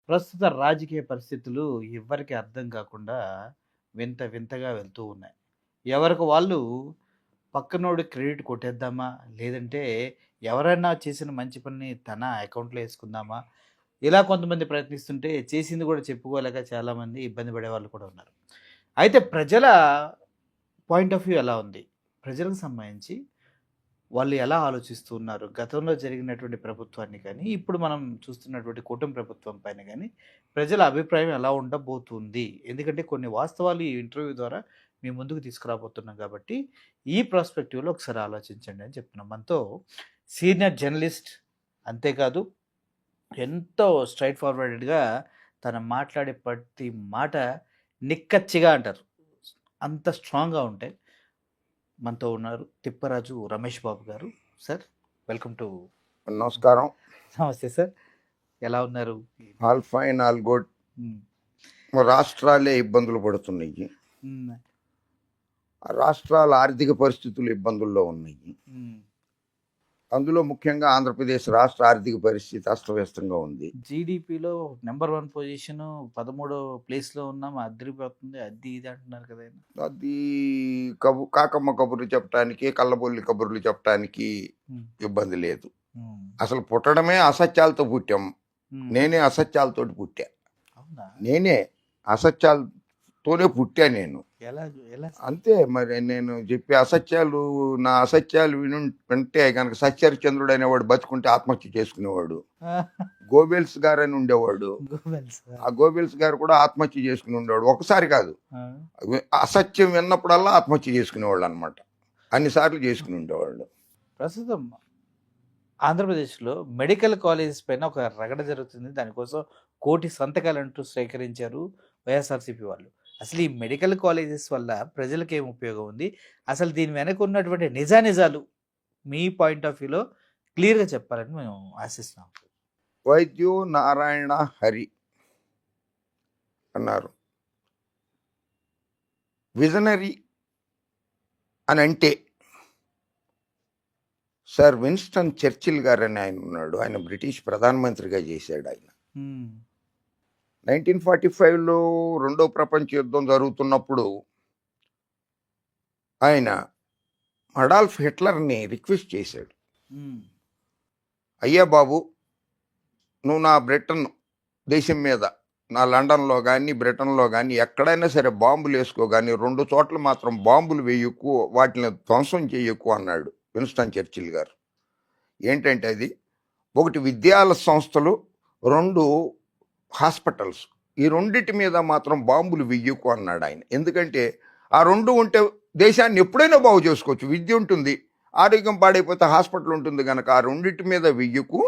ప్రస్తుత రాజకీయ పరిస్థితులు ఎవ్వరికీ అర్థం కాకుండా వింత వింతగా వెళ్తూ ఉన్నాయి. ఎవరికి వాళ్ళు పక్కనోడి క్రెడిట్ కొట్టేద్దామా? లేదంటే ఎవరైనా చేసిన మంచి పనిని తన అకౌంట్‌లో యేసుకుందామా? ఇలా కొంతమంది ప్రయత్నిస్తుంటే చేసింది కూడా చెప్పుకోలేక చాలామంది ఇబ్బంది పడేవాళ్ళు కూడా ఉన్నారు. అయితే ప్రజల పాయింట్ ఆఫ్ వ్యూ ఎలా ఉంది? ప్రజలకు సంబంధించి వాళ్ళు ఎలా ఆలోచిస్తూ ఉన్నారు? గతంలో జరిగినటువంటి ప్రభుత్వాన్ని కానీ, ఇప్పుడు మనం చూస్తున్నటువంటి కూటమి ప్రభుత్వం పైన గాని, ప్రజల అభిప్రాయం ఎలా ఉండబోతుంది? ఎందుకంటే కొన్ని వాస్తవాలు ఈ ఇంటర్వ్యూ ద్వారా మీ ముందుకు తీసుకురాబోతున్నాం కాబట్టి, ఈ ప్రాస్పెక్టివ్‌లో ఒకసారి ఆలోచించండి అని చెప్తున్నాం. మనతో సీనియర్ జర్నలిస్ట్, అంతేకాదు ఎంతో స్ట్రెయిట్ ఫార్వర్డెడ్‌గా తను మాట్లాడే ప్రతి మాట నిక్కచ్చిగా అంటారు. అంత స్ట్రాంగ్‌గా ఉంటాయి. మనతో ఉన్నారు తిప్పరాజు రమేష్ బాబు గారు. Sir welcome to. నమస్కారం. నమస్తే సార్. ఎలా ఉన్నారు? All fine, all good. హ్మ్. రాష్ట్రాలే ఇబ్బందులు పడుతున్నాయి. హ్మ్. రాష్ట్రాల ఆర్థిక పరిస్థితులు ఇబ్బందుల్లో ఉన్నాయి. హ్మ్. అందులో ముఖ్యంగా ఆంధ్రప్రదేశ్ రాష్ట్ర ఆర్థిక పరిస్థితి అస్తవ్యస్తంగా ఉంది. జీడీపీలో నంబర్ 1 పొజిషను 13వ ప్లేస్‌లో ఉన్నాం. అదిరిపోతుంది. అది ఇది అంటున్నారు కదా! ఆయన. అది కాకమ్మ కబుర్లు చెప్పడానికి, కళ్ళబొల్లి కబుర్లు చెప్పడానికి హ్మ్. ఇబ్బంది లేదు. హ్మ్. అసలు పుట్టడమే అసత్యాలతో పుట్టాం. హ్మ్. నేనే అసత్యాలతోటి పుట్టా. అవునా? నేనే అసత్యాలతోనే పుట్టా నేను. ఎలా ఎలా సార్? అంతే మరి. నేను చెప్పే అసత్యాలు, నా అసత్యాలు వింటే కనుక సత్యహరిచంద్రుడు అనేవాడు బతుకుంటే ఆత్మహత్య చేసుకునేవాడు. గోబెల్స్ గారు అని ఉండేవాడు. గోబెల్స్. ఆ గోబెల్స్ గారు కూడా ఆత్మహత్య చేసుకుని ఉండేవాడు. ఒకసారి కాదు, ఆ! అసత్యం విన్నప్పుడల్లా ఆత్మహత్య చేసుకునేవాళ్ళు అనమాట. అన్నిసార్లు చేసుకుని ఉండేవాళ్ళు. ప్రస్తుతం ఆంధ్రప్రదేశ్‌లో మెడికల్ కాలేజెస్ పైన ఒక రగడ జరుగుతుంది. దానికోసం 1,00,00,000 సంతకాలంటూ సేకరించారు వైఎస్ఆర్‌సీపీ వాళ్ళు. అసలు ఈ మెడికల్ కాలేజెస్ వల్ల ప్రజలకేం ఉపయోగం ఉంది? అసలు దీని వెనక ఉన్నటువంటి నిజానిజాలు మీ పాయింట్ ఆఫ్ వ్యూలో క్లియర్‌గా చెప్పాలని మేము ఆశిస్తున్నాం. వైద్యు నారాయణ హరి అన్నారు. విజనరీ అని అంటే సర్ విన్స్టన్ చర్చిల్ గారు అని ఆయన ఉన్నాడు. ఆయన బ్రిటిష్ ప్రధానమంత్రిగా చేశాడు ఆయన. 1945లో రెండో ప్రపంచ యుద్ధం జరుగుతున్నప్పుడు ఆయన అడాల్ఫ్ హిట్లర్ని రిక్వెస్ట్ చేశాడు. అయ్యా బాబు, నువ్వు నా బ్రిటన్ దేశం మీద, నా లండన్లో కానీ బ్రిటన్లో కానీ ఎక్కడైనా సరే బాంబులు వేసుకో, కానీ 2 చోట్ల మాత్రం బాంబులు వేయకు, వాటిని ధ్వంసం చేయకు అన్నాడు విన్స్టన్ చర్చిల్ గారు. ఏంటంటే అది, ఒకటి విద్యాల సంస్థలు, 2 హాస్పిటల్స్. ఈ రెండింటి మీద మాత్రం బాంబులు వెయ్యకు అన్నాడు ఆయన. ఎందుకంటే ఆ 2 ఉంటే దేశాన్ని ఎప్పుడైనా బాగు చేసుకోవచ్చు. విద్య ఉంటుంది, ఆరోగ్యం పాడైపోతే హాస్పిటల్ ఉంటుంది కనుక ఆ రెండింటి మీద వెయ్యకు,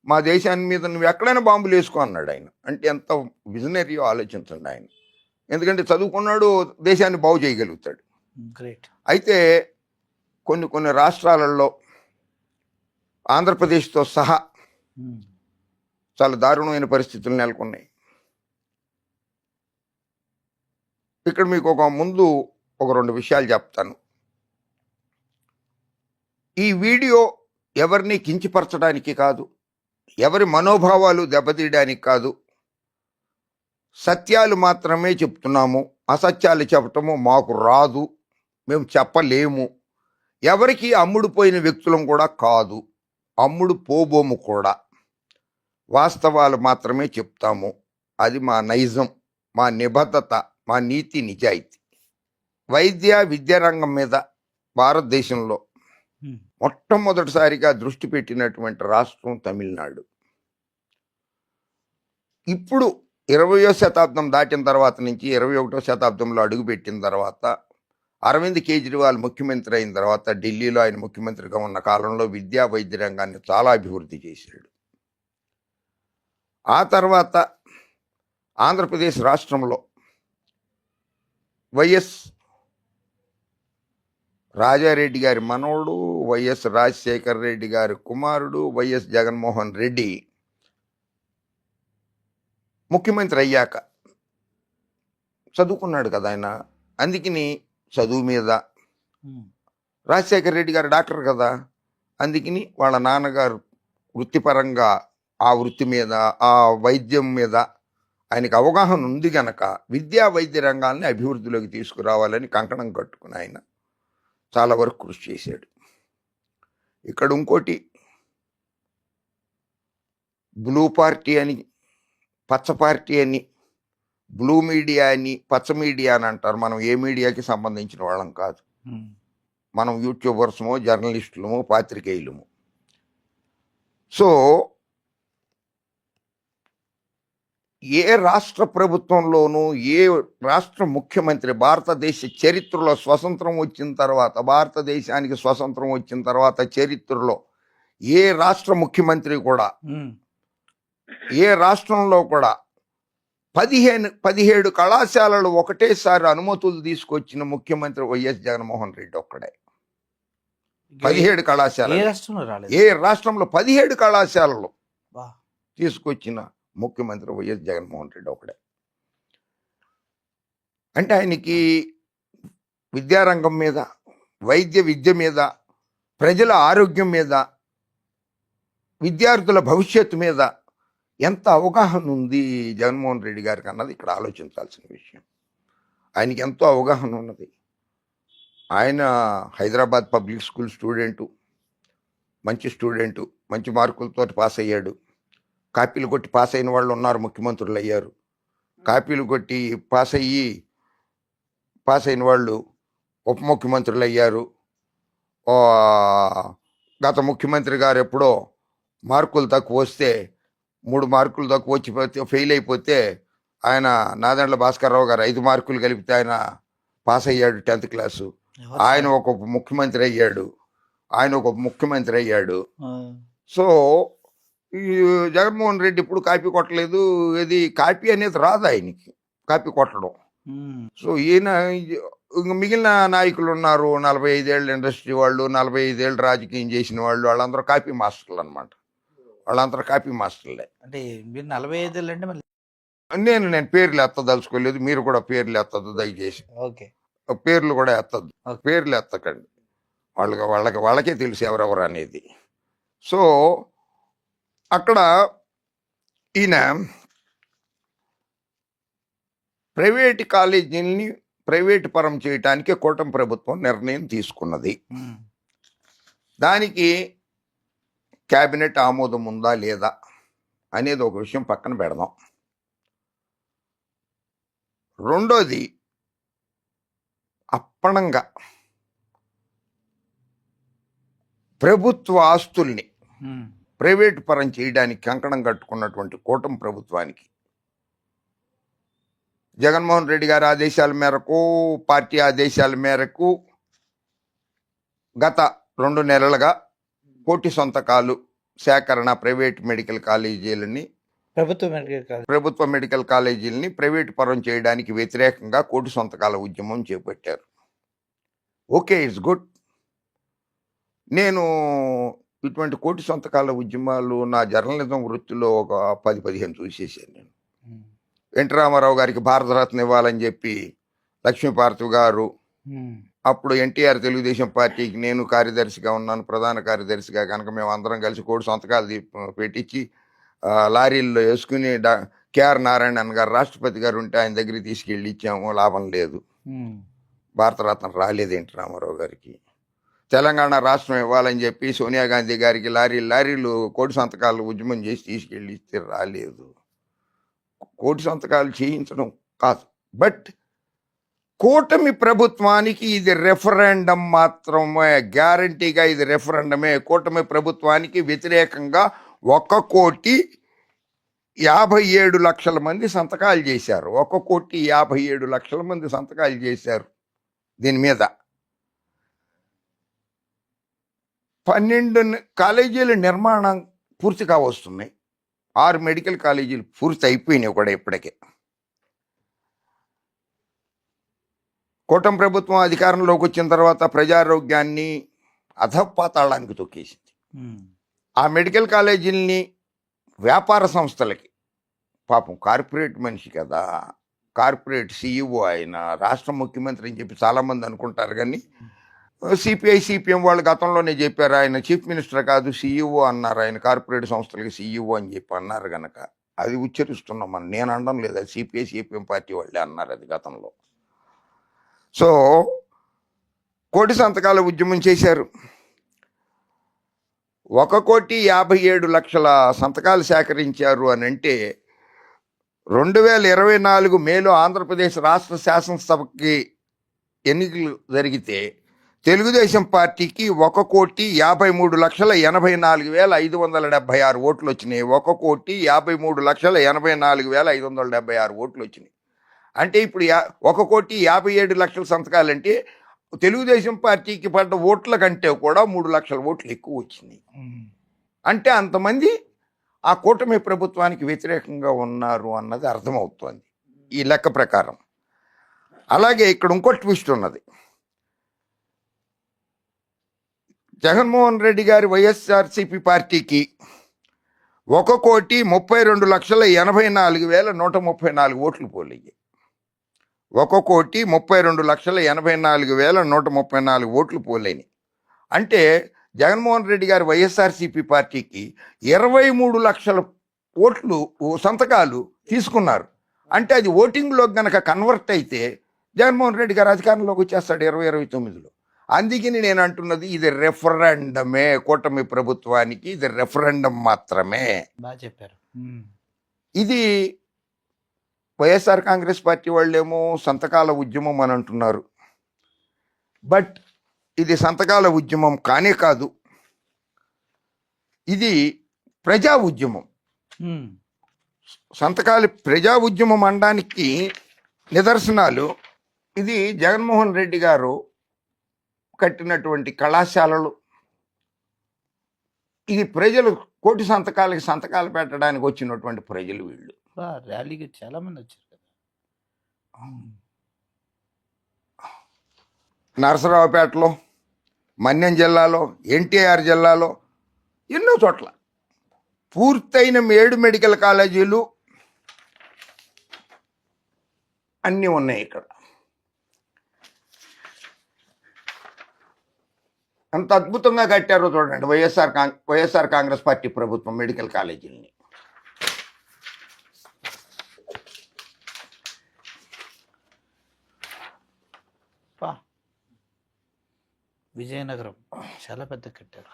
మా దేశాన్ని మీద నువ్వు ఎక్కడైనా బాంబులు వేసుకో అన్నాడు ఆయన. అంటే ఎంత విజనరీయో ఆలోచించండి ఆయన. ఎందుకంటే చదువుకున్నాడు, దేశాన్ని బాగు చేయగలుగుతాడు. గ్రేట్. అయితే కొన్ని రాష్ట్రాలలో, ఆంధ్రప్రదేశ్తో సహా చాలా దారుణమైన పరిస్థితులు నెలకొన్నాయి. ఇక్కడ మీకు ముందు ఒక 2 విషయాలు చెప్తాను. ఈ వీడియో ఎవరిని కించపరచడానికి కాదు, ఎవరి మనోభావాలు దెబ్బతీయడానికి కాదు. సత్యాలు మాత్రమే చెప్తున్నాము. అసత్యాలు చెప్పటము మాకు రాదు, మేము చెప్పలేము. ఎవరికి అమ్ముడుపోయిన వ్యక్తులం కూడా కాదు, అమ్ముడు పోబోము కూడా. వాస్తవాలు మాత్రమే చెప్తాము. అది మా నైజం, మా నిబద్ధత, మా నీతి నిజాయితీ. విద్యా రంగం మీద భారతదేశంలో మొట్టమొదటిసారిగా దృష్టి పెట్టినటువంటి రాష్ట్రం తమిళనాడు. ఇప్పుడు 20వ శతాబ్దం దాటిన తర్వాత నుంచి 21వ శతాబ్దంలో అడుగుపెట్టిన తర్వాత, అరవింద్ కేజ్రీవాల్ ముఖ్యమంత్రి అయిన తర్వాత, ఢిల్లీలో ఆయన ముఖ్యమంత్రిగా ఉన్న కాలంలో వైద్య రంగాన్ని చాలా అభివృద్ధి చేశాడు. ఆ తర్వాత ఆంధ్రప్రదేశ్ రాష్ట్రంలో వైఎస్ రాజారెడ్డి గారి మనవడు, వైఎస్ రాజశేఖర్ రెడ్డి గారి కుమారుడు, వైఎస్ జగన్మోహన్ రెడ్డి ముఖ్యమంత్రి అయ్యాక చదువుకున్నాడు కదా ఆయన. అందుకని చదువు మీద, రాజశేఖర్ రెడ్డి గారు డాక్టర్ కదా, అందుకని వాళ్ళ నాన్నగారు వృత్తిపరంగా ఆ వృత్తి మీద, ఆ వైద్యం మీద ఆయనకు అవగాహన ఉంది గనక విద్యా వైద్య రంగాల్ని అభివృద్ధిలోకి తీసుకురావాలని కంకణం కట్టుకుని ఆయన చాలా వరకు కృషి చేశాడు. ఇక్కడ ఇంకోటి బ్లూ పార్టీ అని, పచ్చ పార్టీ అని, బ్లూ మీడియా అని, పచ్చ మీడియా అని అంటారు. మనం ఏ మీడియాకి సంబంధించిన వాళ్ళం కాదు. ఉమ్, మనం యూట్యూబర్స్మో, జర్నలిస్టులమో, పాత్రికేయులము. సో ఏ రాష్ట్ర ప్రభుత్వంలోనూ, ఏ రాష్ట్ర ముఖ్యమంత్రి భారతదేశ చరిత్రలో స్వతంత్రం వచ్చిన తర్వాత, భారతదేశానికి స్వతంత్రం వచ్చిన తర్వాత చరిత్రలో ఏ రాష్ట్ర ముఖ్యమంత్రి కూడా, ఉమ్, ఏ రాష్ట్రంలో కూడా 17 కళాశాలలు ఒకటేసారి అనుమతులు తీసుకొచ్చిన ముఖ్యమంత్రి వైఎస్ జగన్మోహన్ రెడ్డి ఒక్కడే. 17 ఏ కళాశాలలు, రాష్ట్రంలో రాలేదు. ఏ రాష్ట్రంలో 17 కళాశాలలు వా. తీసుకొచ్చిన ముఖ్యమంత్రి వైఎస్ జగన్మోహన్ రెడ్డి ఒకడే. అంటే ఆయనకి విద్యారంగం మీద, వైద్య విద్య మీద, ప్రజల ఆరోగ్యం మీద, విద్యార్థుల భవిష్యత్తు మీద ఎంత అవగాహన ఉంది జగన్మోహన్ రెడ్డి గారికి అన్నది ఇక్కడ ఆలోచించాల్సిన విషయం. ఆయనకి ఎంతో అవగాహన ఉన్నది. ఆయన హైదరాబాద్ పబ్లిక్ స్కూల్ స్టూడెంటు, మంచి స్టూడెంటు, మంచి మార్కులతో పాస్ అయ్యాడు. కాపీలు కొట్టి పాస్ అయిన వాళ్ళు ఉన్నారు, ముఖ్యమంత్రులు అయ్యారు. కాపీలు కొట్టి పాస్ అయిన వాళ్ళు ఉప ముఖ్యమంత్రులు అయ్యారు. గత ముఖ్యమంత్రి గారు ఎప్పుడో మార్కులు తక్కువ వస్తే, 3 మార్కులు తక్కువ వచ్చిపోతే, ఫెయిల్ అయిపోతే, ఆయన నాదెండ్ల భాస్కర్రావు గారు 5 మార్కులు కలిపితే ఆయన పాస్ అయ్యాడు 10th క్లాసు. ఆయన ఒక ముఖ్యమంత్రి అయ్యాడు. సో ఈ జగన్మోహన్ రెడ్డి ఇప్పుడు కాపీ కొట్టలేదు. ఇది కాపీ అనేది రాదు ఆయనకి, కాపీ కొట్టడం. సో ఈయన మిగిలిన నాయకులు ఉన్నారు, 45 ఏళ్ళ ఇండస్ట్రీ వాళ్ళు, 45 ఏళ్ళు రాజకీయం చేసిన వాళ్ళు, వాళ్ళందరూ కాపీ మాస్టర్లు అనమాట. వాళ్ళందరూ కాపీ మాస్టర్లే. అంటే మీరు 45 అంటే మళ్ళీ నేను పేర్లు ఎత్తదలుచుకోలేదు, మీరు కూడా పేర్లు ఎత్తద్దు దయచేసి. ఓకే. పేర్లు కూడా ఎత్తద్దు, ఓకే. పేర్లు ఎత్తకండి. వాళ్ళకే తెలుసు ఎవరెవరు అనేది. సో అక్కడ ఈయన ప్రైవేట్ కాలేజీల్ని ప్రైవేట్ పరం చేయటానికి కూటమి ప్రభుత్వం నిర్ణయం తీసుకున్నది. దానికి క్యాబినెట్ ఆమోదం ఉందా లేదా అనేది ఒక విషయం పక్కన పెడదాం. రెండోది, అప్పణంగా ప్రభుత్వ ఆస్తుల్ని ప్రైవేట్ పరం చేయడానికి కంకణం కట్టుకున్నటువంటి కూటమి ప్రభుత్వానికి జగన్మోహన్ రెడ్డి గారి ఆదేశాల మేరకు, పార్టీ ఆదేశాల మేరకు గత 2 నెలలుగా కోటి సంతకాలు సేకరణ ప్రైవేట్ మెడికల్ కాలేజీలని, ప్రభుత్వ మెడికల్ కాలేజీలని ప్రైవేట్ పరం చేయడానికి వ్యతిరేకంగా కోటి సంతకాల ఉద్యమం చేపట్టారు. Okay, it's good. నేను ఇటువంటి కోటి సంతకాల ఉద్యమాలు నా జర్నలిజం వృత్తిలో ఒక 10-15 చూసేసాను. నేను ఎన్టీ రామారావు గారికి భారతరత్న ఇవ్వాలని చెప్పి లక్ష్మీపార్వతి గారు, అప్పుడు ఎన్టీఆర్ తెలుగుదేశం పార్టీకి నేను కార్యదర్శిగా ఉన్నాను, ప్రధాన కార్యదర్శిగా, కనుక మేము అందరం కలిసి కోటి సంతకాలు పెట్టించి లారీల్లో వేసుకుని కేఆర్ నారాయణన్ గారు రాష్ట్రపతి గారు ఉంటే ఆయన దగ్గరికి తీసుకెళ్ళి ఇచ్చాము, లాభం లేదు. భారతరత్న రాలేదు ఎన్టీ రామారావు గారికి. తెలంగాణ రాష్ట్రం ఇవ్వాలని చెప్పి సోనియా గాంధీ గారికి లారీలు కోటి సంతకాలు ఉద్యమం చేసి తీసుకెళ్ళి ఇస్తే రాలేదు. కోటి సంతకాలు చేయించడం కాదు, బట్ కూటమి ప్రభుత్వానికి ఇది రెఫరెండం మాత్రమే, గ్యారంటీగా ఇది రెఫరెండమే. కూటమి ప్రభుత్వానికి వ్యతిరేకంగా 1,57,00,000 మంది సంతకాలు చేశారు. 1,57,00,000 మంది సంతకాలు చేశారు దీని మీద. 12 కాలేజీల నిర్మాణం పూర్తిగా వస్తున్నాయి. 6 మెడికల్ కాలేజీలు పూర్తి అయిపోయినాయి కూడా ఇప్పటికే. కూటమి ప్రభుత్వం అధికారంలోకి వచ్చిన తర్వాత ప్రజారోగ్యాన్ని అధపాతాళానికి తొక్కేసింది. ఆ మెడికల్ కాలేజీలని వ్యాపార సంస్థలకి, పాపం కార్పొరేట్ మనిషి కదా, కార్పొరేట్ CEO ఆయన, రాష్ట్ర ముఖ్యమంత్రి అని చెప్పి చాలామంది అనుకుంటారు, కానీ సిపిఐ సిపిఎం వాళ్ళు గతంలోనే చెప్పారు, ఆయన చీఫ్ మినిస్టర్ కాదు సీఈఓ అన్నారు, ఆయన కార్పొరేట్ సంస్థలకి సీఈఓ అని చెప్పి అన్నారు కనుక అది ఉచ్చరిస్తున్నాం మనం. నేను అనడం లేదు, అది సిపిఐ సిపిఎం పార్టీ వాళ్ళే అన్నారు అది గతంలో. సో కోటి సంతకాల ఉద్యమం చేశారు. 1,57,00,000 సంతకాలు సేకరించారు అని అంటే 2024 మేలో ఆంధ్రప్రదేశ్ రాష్ట్ర శాసనసభకి ఎన్నికలు జరిగితే తెలుగుదేశం పార్టీకి 1,53,84,576 ఓట్లు వచ్చినాయి. 1,53,84,576 ఓట్లు వచ్చినాయి. అంటే ఇప్పుడు 1,57,00,000 సంతకాలంటే తెలుగుదేశం పార్టీకి పడ్డ ఓట్ల కంటే కూడా 3 లక్షల ఓట్లు ఎక్కువ వచ్చినాయి. అంటే అంతమంది ఆ కూటమి ప్రభుత్వానికి వ్యతిరేకంగా ఉన్నారు అన్నది అర్థమవుతోంది ఈ లెక్క ప్రకారం. అలాగే ఇక్కడ ఇంకో ట్విస్ట్ ఉన్నది. జగన్మోహన్ రెడ్డి గారి వైఎస్ఆర్సీపీ పార్టీకి 1,32,84,134 ఓట్లు పోలయ్యాయి. 1,32,84,134 ఓట్లు పోలేని. అంటే జగన్మోహన్ రెడ్డి గారి వైఎస్ఆర్సీపీ పార్టీకి 23 లక్షల ఓట్లు సంతకాలు తీసుకున్నారు. అంటే అది ఓటింగ్లో గనక కన్వర్ట్ అయితే జగన్మోహన్ రెడ్డి గారు అధికారంలోకి వచ్చేస్తాడు 2029లో. అందుకని నేను అంటున్నది ఇది రెఫరెండమే, కూటమి ప్రభుత్వానికి ఇది రెఫరెండం మాత్రమే. బాగా చెప్పారు. ఇది వైఎస్ఆర్ కాంగ్రెస్ పార్టీ వాళ్ళేమో సంతకాల ఉద్యమం అని అంటున్నారు. బట్ ఇది సంతకాల ఉద్యమం కానే కాదు, ఇది ప్రజా ఉద్యమం. సంతకాలు ప్రజా ఉద్యమం అనడానికి నిదర్శనాలు ఇది జగన్మోహన్ రెడ్డి గారు కట్టినటువంటి కళాశాలలు. ఇది ప్రజలు కోటి సంతకాలకి సంతకాలు పెట్టడానికి వచ్చినటువంటి ప్రజలు వీళ్ళు. ర్యాలీకి చాలా మంది వచ్చారు కదా. నరసరావుపేటలో, మన్యం జిల్లాలో, ఎన్టీఆర్ జిల్లాలో ఎన్నో చోట్ల పూర్తయిన 7 మెడికల్ కాలేజీలు అన్నీ ఉన్నాయి ఇక్కడ. అంత అద్భుతంగా కట్టారో చూడండి వైఎస్ఆర్ కాంగ్రెస్ పార్టీ ప్రభుత్వం మెడికల్ కాలేజీలని. విజయనగరం చాలా పెద్ద కట్టారు.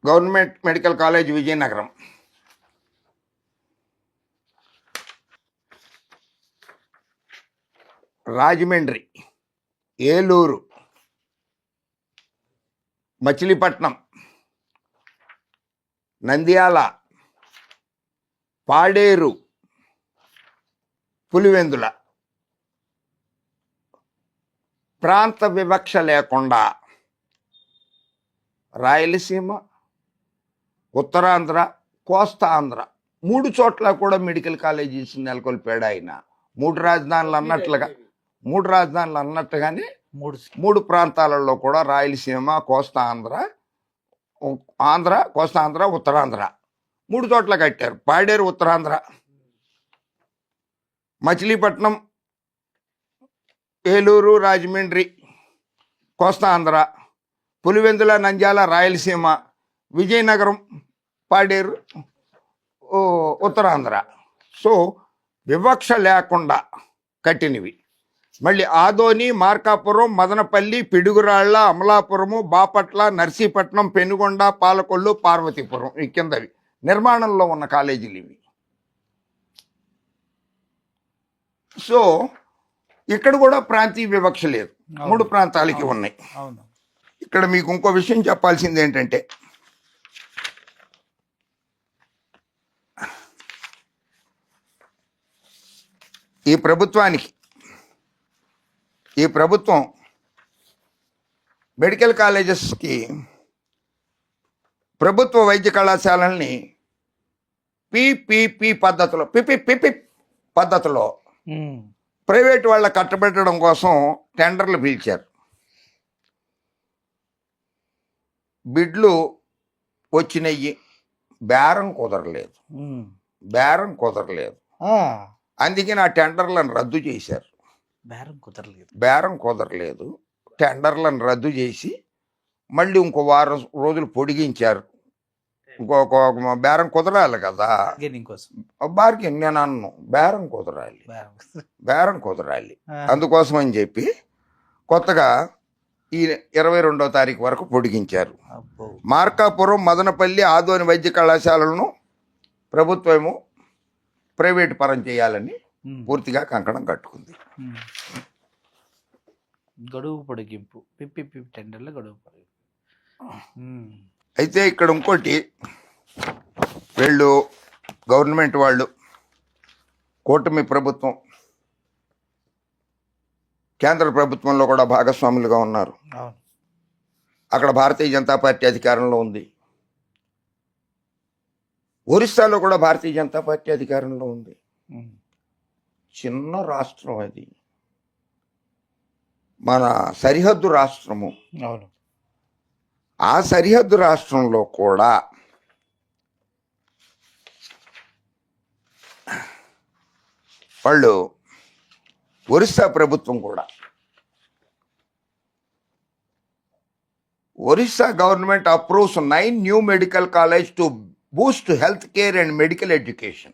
Government medical college Vizianagaram, Rajahmundry, Eluru, Machilipatnam, Nandyal, Paderu, Pulivendula ప్రాంత వివక్ష లేకుండా రాయలసీమ, ఉత్తరాంధ్ర, కోస్తా ఆంధ్ర 3 చోట్ల కూడా మెడికల్ కాలేజీస్ నెలకొల్పాడు ఆయన. 3 రాజధానులు అన్నట్టుగానే 3 ప్రాంతాలలో కూడా రాయలసీమ, కోస్తా ఆంధ్ర, ఉత్తరాంధ్ర 3 చోట్ల కట్టారు. పాడేరు ఉత్తరాంధ్ర, మచిలీపట్నం, ఏలూరు, రాజమండ్రి కోస్తా ఆంధ్ర, పులివెందుల, నంద్యాల రాయలసీమ, విజయనగరం, పాడేరు ఉత్తరాంధ్ర. సో వివక్ష లేకుండా కట్టినవి. మళ్ళీ ఆదోని, మార్కాపురం, మదనపల్లి, పిడుగురాళ్ల, అమలాపురము, బాపట్ల, నర్సీపట్నం, పెనుగొండ, పాలకొల్లు, పార్వతీపురం ఈ కిందవి నిర్మాణంలో ఉన్న కాలేజీలు ఇవి. సో ఇక్కడ కూడా ప్రాంతీయ వివక్ష లేదు, 3 ప్రాంతాలకి ఉన్నాయి. ఇక్కడ మీకు ఇంకో విషయం చెప్పాల్సింది ఏంటంటే ఈ ప్రభుత్వం మెడికల్ కాలేజెస్కి, ప్రభుత్వ వైద్య కళాశాలల్ని పిపిపి పద్ధతిలో ప్రైవేట్ వాళ్ళ కట్టబెట్టడం కోసం టెండర్లు పిలిచారు. బిడ్లు వచ్చినయ్యి, బేరం కుదరలేదు. అందుకే నా టెండర్లను రద్దు చేశారు. బేరం కుదరలేదు. టెండర్లను రద్దు చేసి మళ్ళీ ఇంకో వారం రోజులు పొడిగించారు. ఇంకొక బేరం కుదరాలి కదా, గెయినింగ్ కోసం. బార్గెన్ నేను అన్ను బేరం కుదరాలి, బేరం కుదరాలి. అందుకోసం అని చెప్పి కొత్తగా ఈ 22వ తారీఖు వరకు పొడిగించారు. అబ్బో. మార్కాపురం, మదనపల్లి, ఆదోని వైద్య కళాశాలలను ప్రభుత్వము ప్రైవేటు పరం చేయాలని పూర్తిగా కంకణం కట్టుకుంది. గడువు పొడిగింపు, పిపి టెండర్ల గడువు పొడిగింపు. అయితే ఇక్కడ ఇంకోటి, వీళ్ళు గవర్నమెంట్ వాళ్ళు, కూటమి ప్రభుత్వం కేంద్ర ప్రభుత్వంలో కూడా భాగస్వాములుగా ఉన్నారు. అవును. అక్కడ భారతీయ జనతా పార్టీ అధికారంలో ఉంది. ఒరిస్సాలో కూడా భారతీయ జనతా పార్టీ అధికారంలో ఉంది. చిన్న రాష్ట్రం అది, మన సరిహద్దు రాష్ట్రము. అవును. ఆ సరిహద్దు రాష్ట్రంలో కూడా వాళ్ళు ఒరిస్సా ప్రభుత్వం కూడా, Orissa government approves 9 new medical college to boost health care and medical education.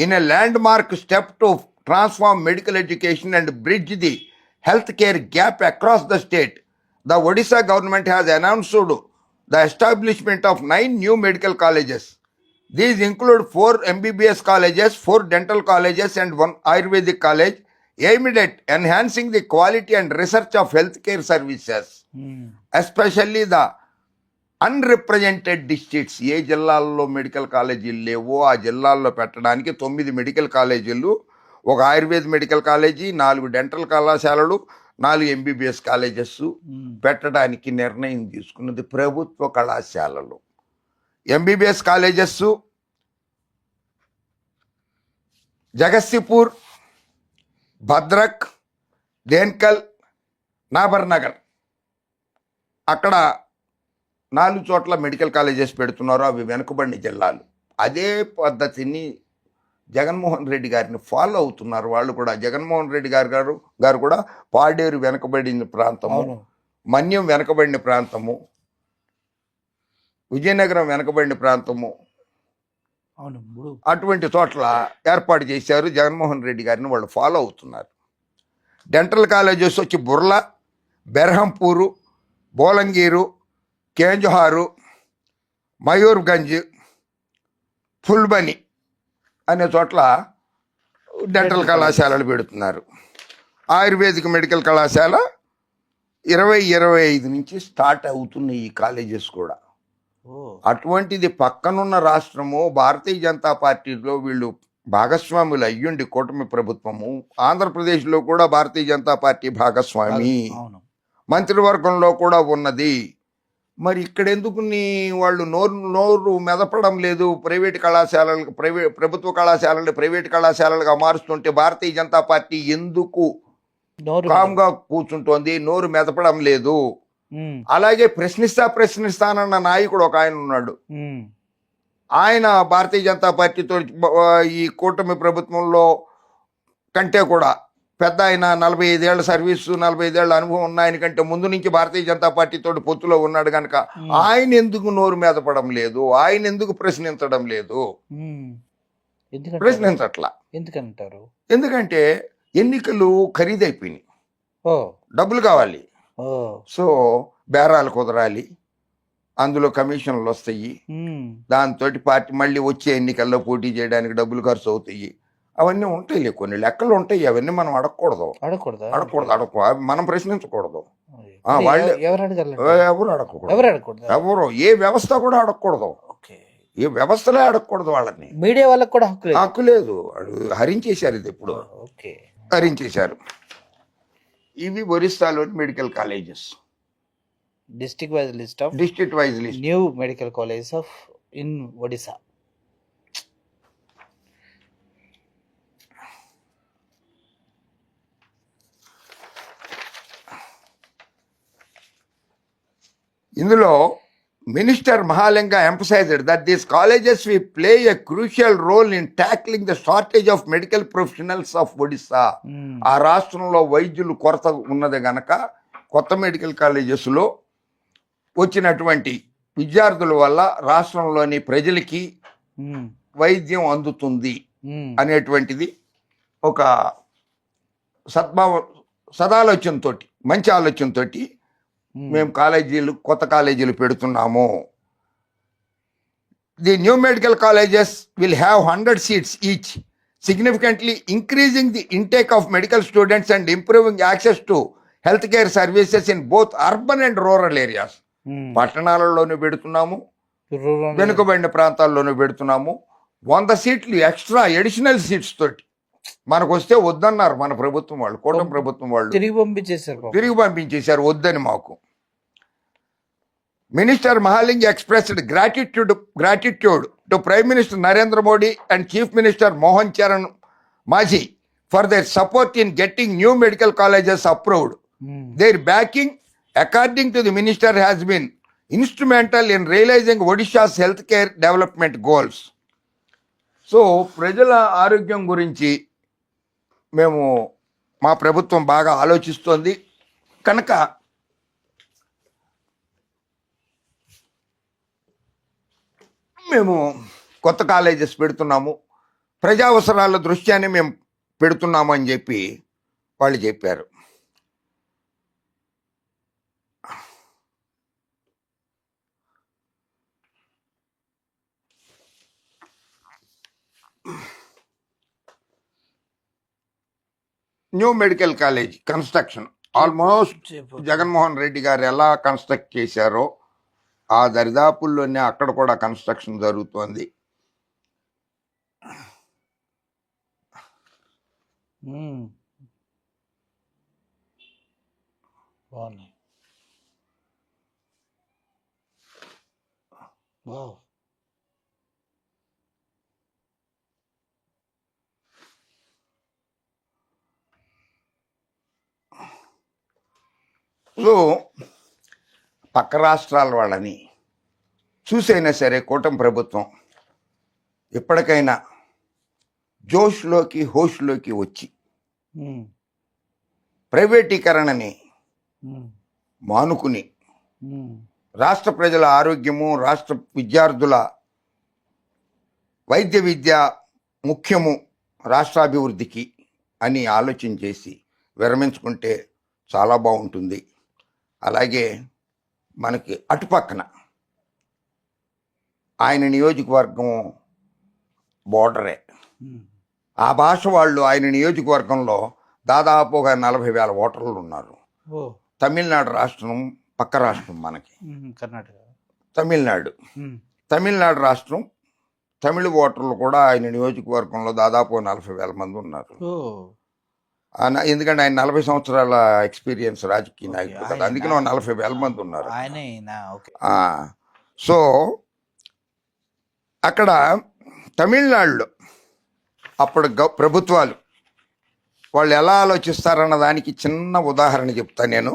In a landmark step to transform medical education and bridge the healthcare gap across the state, the Odisha government has announced the establishment of 9 new medical colleges. These include 4 MBBS colleges, 4 dental colleges and 1 Ayurvedic college, aimed at enhancing the quality and research of healthcare services, especially the unrepresented districts. ఏ జిల్లాల్లో medical కాలేజీలు లేవో ఆ జిల్లాల్లో పెట్టడానికి 9 medical కాలేజీలు, 1 Ayurveda medical college, 4 dental కళాశాలలు, 4 MBBS colleges పెట్టడానికి నిర్ణయం తీసుకున్నది ప్రభుత్వ కళాశాలలు. MBBS కాలేజెస్ జగత్సిపూర్, భద్రక్, దేన్కల్, నాబర్నగర్, అక్కడ 4 చోట్ల మెడికల్ కాలేజెస్ పెడుతున్నారు. అవి వెనుకబడిన జిల్లాలు. అదే పద్ధతిని జగన్మోహన్ రెడ్డి గారిని ఫాలో అవుతున్నారు వాళ్ళు కూడా. జగన్మోహన్ రెడ్డి గారు కూడా పాడేరు వెనుకబడిన ప్రాంతము, మన్యం వెనుకబడిన ప్రాంతము, విజయనగరం వెనుకబడిన ప్రాంతము, అటువంటి చోట్ల ఏర్పాటు చేశారు. జగన్మోహన్ రెడ్డి గారిని వాళ్ళు ఫాలో అవుతున్నారు. డెంటల్ కాలేజెస్ వచ్చి బుర్లా, బెర్హంపూరు, బోలంగీరు, కేంజహారు, మయూర్గంజ్, ఫుల్బని అనే చోట్ల డెంటల్ కళాశాలలు పెడుతున్నారు. ఆయుర్వేదిక్ మెడికల్ కళాశాల 2025 నుంచి స్టార్ట్ అవుతున్నాయి ఈ కాలేజెస్ కూడా. అటువంటిది పక్కనున్న రాష్ట్రము భారతీయ జనతా పార్టీలో వీళ్ళు భాగస్వాములు అయ్యుండి కూటమి ప్రభుత్వము, ఆంధ్రప్రదేశ్లో కూడా భారతీయ జనతా పార్టీ భాగస్వామి, మంత్రివర్గంలో కూడా ఉన్నది. మరి ఇక్కడ ఎందుకు వాళ్ళు నోరు మెదపడం లేదు? ప్రైవేట్ కళాశాలలకు ప్రభుత్వ కళాశాలని ప్రైవేట్ కళాశాలలుగా మారుస్తుంటే భారతీయ జనతా పార్టీ ఎందుకు కామ్గా కూర్చుంటోంది? నోరు మెదపడం లేదు. అలాగే ప్రశ్నిస్తానన్న నాయకుడు ఒక ఆయన ఉన్నాడు. ఆయన భారతీయ జనతా పార్టీతో ఈ కూటమి ప్రభుత్వంలో కంటే కూడా పెద్ద ఆయన, 45 ఏళ్ల సర్వీసు, 45 ఏళ్ల అనుభవం ఉన్న ఆయన కంటే ముందు నుంచి భారతీయ జనతా పార్టీతో పొత్తులో ఉన్నాడు కనుక ఆయన ఎందుకు నోరు మెదపడం లేదు? ఆయన ఎందుకు ప్రశ్నించడం లేదు? ప్రశ్నించట్లా. ఎందుకంటారు? ఎందుకంటే ఎన్నికలు ఖరీదైపోయినాయి, డబ్బులు కావాలి. సో బేరాలు కుదరాలి, అందులో కమిషన్లు వస్తాయి, దాంతో పార్టీ మళ్ళీ వచ్చే ఎన్నికల్లో పోటీ చేయడానికి డబ్బులు ఖర్చు అవుతాయి. అవన్నీ ఉంటాయి, కొన్ని లెక్కలు ఉంటాయి. అవన్నీ మనం అడగకూడదు, మనం ప్రశ్నించకూడదు. వాళ్ళు ఎవరు అడగకూడదు, ఎవరు ఏ వ్యవస్థ కూడా అడగకూడదు, ఏ వ్యవస్థలే అడగకూడదు. వాళ్ళని మీడియా వాళ్ళకి కూడా హక్కు లేదు. హరించేశారు, ఇది ఇప్పుడు హరించేశారు. ఇవి ఒరిస్సాలోని medical colleges. District wise list new medical colleges of in Odisha. ఇందులో Minister Mahalinga emphasized that these colleges will play a crucial role in tackling the shortage of medical professionals of Odisha. ఆ రాష్ట్రంలో వైద్యులు కొరత ఉన్నది గనక కొత్త మెడికల్ కాలేజెస్లో వచ్చినటువంటి విద్యార్థుల వల్ల రాష్ట్రంలోని ప్రజలకి వైద్యం అందుతుంది అనేటువంటిది ఒక సదాలోచనతో మంచి ఆలోచనతో మేము కొత్త కాలేజీలు పెడుతున్నాము. The new medical colleges will have 100 seats each, significantly increasing the intake of medical students and improving access to healthcare services in both urban and rural areas. పట్టణాలలోనూ పెడుతున్నాము, వెనుకబడిన ప్రాంతాల్లోనూ పెడుతున్నాము. 100 seats ఎక్స్ట్రా అడిషనల్ సీట్స్ తోటి మనకు వస్తే వద్దన్నారు మన ప్రభుత్వం వాళ్ళు, కూటమి ప్రభుత్వం వాళ్ళు తిరిగి పంపించేశారు వద్దని మాకు. Minister Mahaling expressed gratitude to prime minister Narendra Modi and chief minister Mohan Charan Majhi for their support in getting new medical colleges approved. Their backing, according to the minister, has been instrumental in realizing Odisha's healthcare development goals. So ప్రజల ఆరోగ్యం గురించి మా ప్రభుత్వం బాగా ఆలోచిస్తోంది కనుక మేము కొత్త కాలేజెస్ పెడుతున్నాము, ప్రజా అవసరాల దృష్ట్యానే మేము పెడుతున్నాము అని చెప్పి వాళ్ళు చెప్పారు. New medical college construction almost Jaganmohan Reddy గారు ఎలా కన్స్ట్రక్ట్ చేశారో ఆ దరిదాపుల్లోనే అక్కడ కూడా కన్స్ట్రక్షన్ జరుగుతోంది. సో పక్క రాష్ట్రాల వాళ్ళని చూసైనా సరే కూటమి ప్రభుత్వం ఎప్పటికైనా జోష్లోకి హోష్లోకి వచ్చి ప్రైవేటీకరణని మానుకుని రాష్ట్ర ప్రజల ఆరోగ్యము, రాష్ట్ర విద్యార్థుల వైద్య విద్య ముఖ్యము రాష్ట్రాభివృద్ధికి అని ఆలోచన చేసి విరమించుకుంటే చాలా బాగుంటుంది. అలాగే మనకి అటుపక్కన ఆయన నియోజకవర్గం బోర్డరే, ఆ భాష వాళ్ళు ఆయన నియోజకవర్గంలో దాదాపు ఒక 40,000 ఓటర్లు ఉన్నారు. తమిళనాడు రాష్ట్రం పక్క రాష్ట్రం మనకి, కర్ణాటక, తమిళనాడు రాష్ట్రం తమిళ ఓటర్లు కూడా ఆయన నియోజకవర్గంలో దాదాపు 40,000 మంది ఉన్నారు. ఎందుకంటే ఆయన 40 సంవత్సరాల ఎక్స్పీరియన్స్ రాజకీయ నాయకుడు కదా, అందుకని 40,000 మంది ఉన్నారు. సో అక్కడ తమిళనాడులో అప్పుడు ప్రభుత్వాలు వాళ్ళు ఎలా ఆలోచిస్తారన్న దానికి చిన్న ఉదాహరణ చెప్తాను నేను.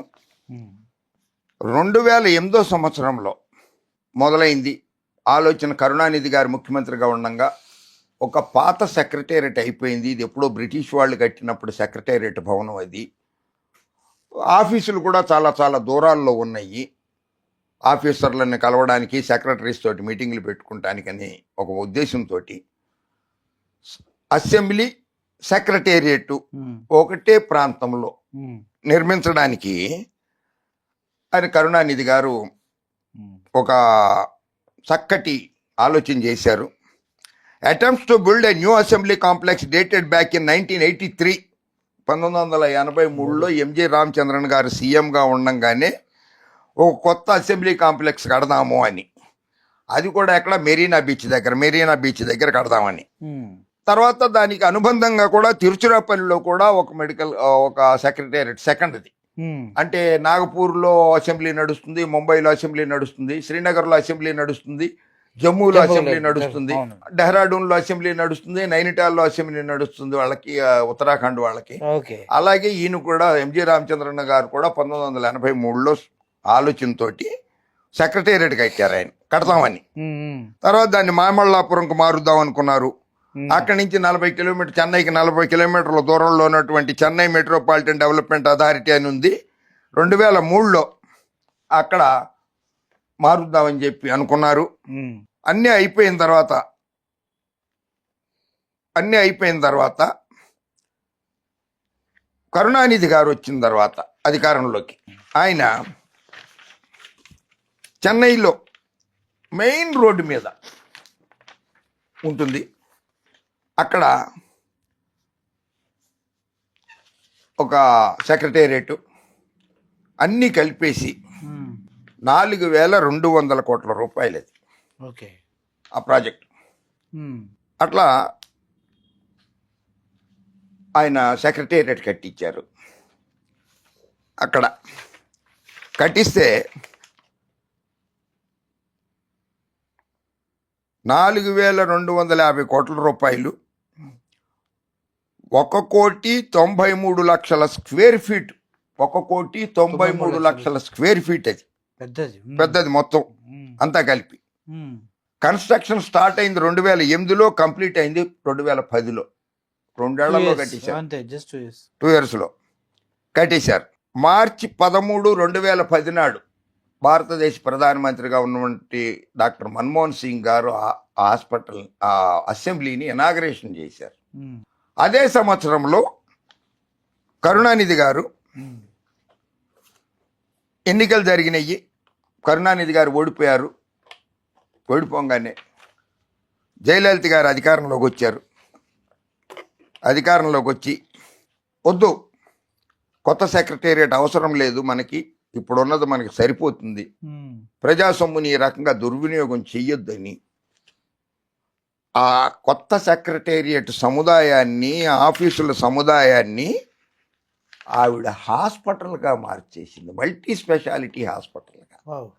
2008 సంవత్సరంలో మొదలైంది ఆలోచన. కరుణానిధి గారు ముఖ్యమంత్రిగా ఉండగా ఒక పాత సెక్రటేరియట్ అయిపోయింది. ఇది ఎప్పుడో బ్రిటిష్ వాళ్ళు కట్టినప్పుడు సెక్రటేరియట్ భవనం అది. ఆఫీసులు కూడా చాలా చాలా దూరాల్లో ఉన్నాయి. ఆఫీసర్లను కలవడానికి, సెక్రటరీస్ తోటి మీటింగ్లు పెట్టుకుంటానికని ఒక ఉద్దేశంతో అసెంబ్లీ సెక్రటేరియట్ ఒకటే ప్రాంతంలో నిర్మించడానికి ఆయన కరుణానిధి గారు ఒక చక్కటి ఆలోచన చేశారు. Attempts to build a new assembly complex dated back in 1983. 1983లో ఎంజి రామచంద్రన్ గారు సీఎంగా ఉండగానే ఒక కొత్త అసెంబ్లీ కాంప్లెక్స్ కడదాము అని, అది కూడా ఎక్కడ మెరీనా బీచ్ దగ్గర కడదామని. తర్వాత దానికి అనుబంధంగా కూడా తిరుచిరాపల్లిలో కూడా ఒక సెక్రటేరియట్ సెకండ్ది, అంటే నాగపూర్లో అసెంబ్లీ నడుస్తుంది, ముంబైలో అసెంబ్లీ నడుస్తుంది, శ్రీనగర్లో అసెంబ్లీ నడుస్తుంది, జమ్మూలో అసెంబ్లీ నడుస్తుంది, డెహ్రాడూన్లో అసెంబ్లీ నడుస్తుంది, నైనిటాల్లో అసెంబ్లీ నడుస్తుంది వాళ్ళకి, ఉత్తరాఖండ్ వాళ్ళకి. అలాగే ఈయన కూడా ఎంజి రామచంద్రన్ గారు కూడా 1983లో ఆలోచనతోటి సెక్రటేరియట్ కట్టారు ఆయన కడతామని. ఉమ్, తర్వాత దాన్ని మామల్లాపురంకు మారుద్దాం అనుకున్నారు. ఉమ్, అక్కడి నుంచి 40 కిలోమీటర్ చెన్నైకి 40 కిలోమీటర్ల దూరంలో ఉన్నటువంటి చెన్నై మెట్రోపాలిటన్ డెవలప్మెంట్ అథారిటీ అని ఉంది. 2003లో అక్కడ మారుద్దామని చెప్పి అనుకున్నారు. ఉమ్, అన్నీ అయిపోయిన తర్వాత కరుణానిధి గారు వచ్చిన తర్వాత అధికారంలోకి ఆయన చెన్నైలో మెయిన్ రోడ్డు మీద ఉంటుంది. అక్కడ ఒక సెక్రటేరియట్ అన్నీ కలిపేసి ఉమ్, 4200 కోట్ల రూపాయలు అది ఓకే. ఆ ప్రాజెక్ట్. ఉమ్, అట్లా ఆయన సెక్రటేరియట్ కట్టించారు. అక్కడ కట్టిస్తే 4250 కోట్ల రూపాయలు 1,93,00,000 స్క్వేర్ ఫీట్. 1,93,00,000 స్క్వేర్ ఫీట్ అది పెద్దది. పెద్దది మొత్తం ఉమ్, అంతా కలిపి. ఉమ్, కన్స్ట్రక్షన్ స్టార్ట్ అయింది 2008లో, కంప్లీట్ అయింది 2010లో. 2 ఏళ్లలో కట్టేశారు. అంతే, జస్ట్ 2 years. 2 yearsలో కట్టేశారు. మార్చి 13, 2010 నాడు భారతదేశ ప్రధానమంత్రిగా ఉన్నటువంటి డాక్టర్ మన్మోహన్ సింగ్ గారు ఆ హాస్పిటల్ ఆ అసెంబ్లీని ఇనాగరేషన్ చేశారు. ఉమ్, అదే సంవత్సరంలో కరుణానిధి గారు ఉమ్, ఎన్నికలు జరిగినాయి. కరుణానిధి గారు ఓడిపోయారు. ఓడిపోగానే జయలలిత గారు అధికారంలోకి వచ్చారు. అధికారంలోకి వచ్చి వద్దు, కొత్త సెక్రటేరియట్ అవసరం లేదు, మనకి ఇప్పుడున్నది మనకి సరిపోతుంది, ఉమ్, ప్రజా సొమ్ముని ఈ రకంగా దుర్వినియోగం చెయ్యొద్దని ఆ కొత్త సెక్రటేరియట్ సముదాయాన్ని, ఆఫీసుల సముదాయాన్ని ఆవిడ హాస్పిటల్గా మార్చేసింది. మల్టీ స్పెషాలిటీ హాస్పిటల్గా. వావ్.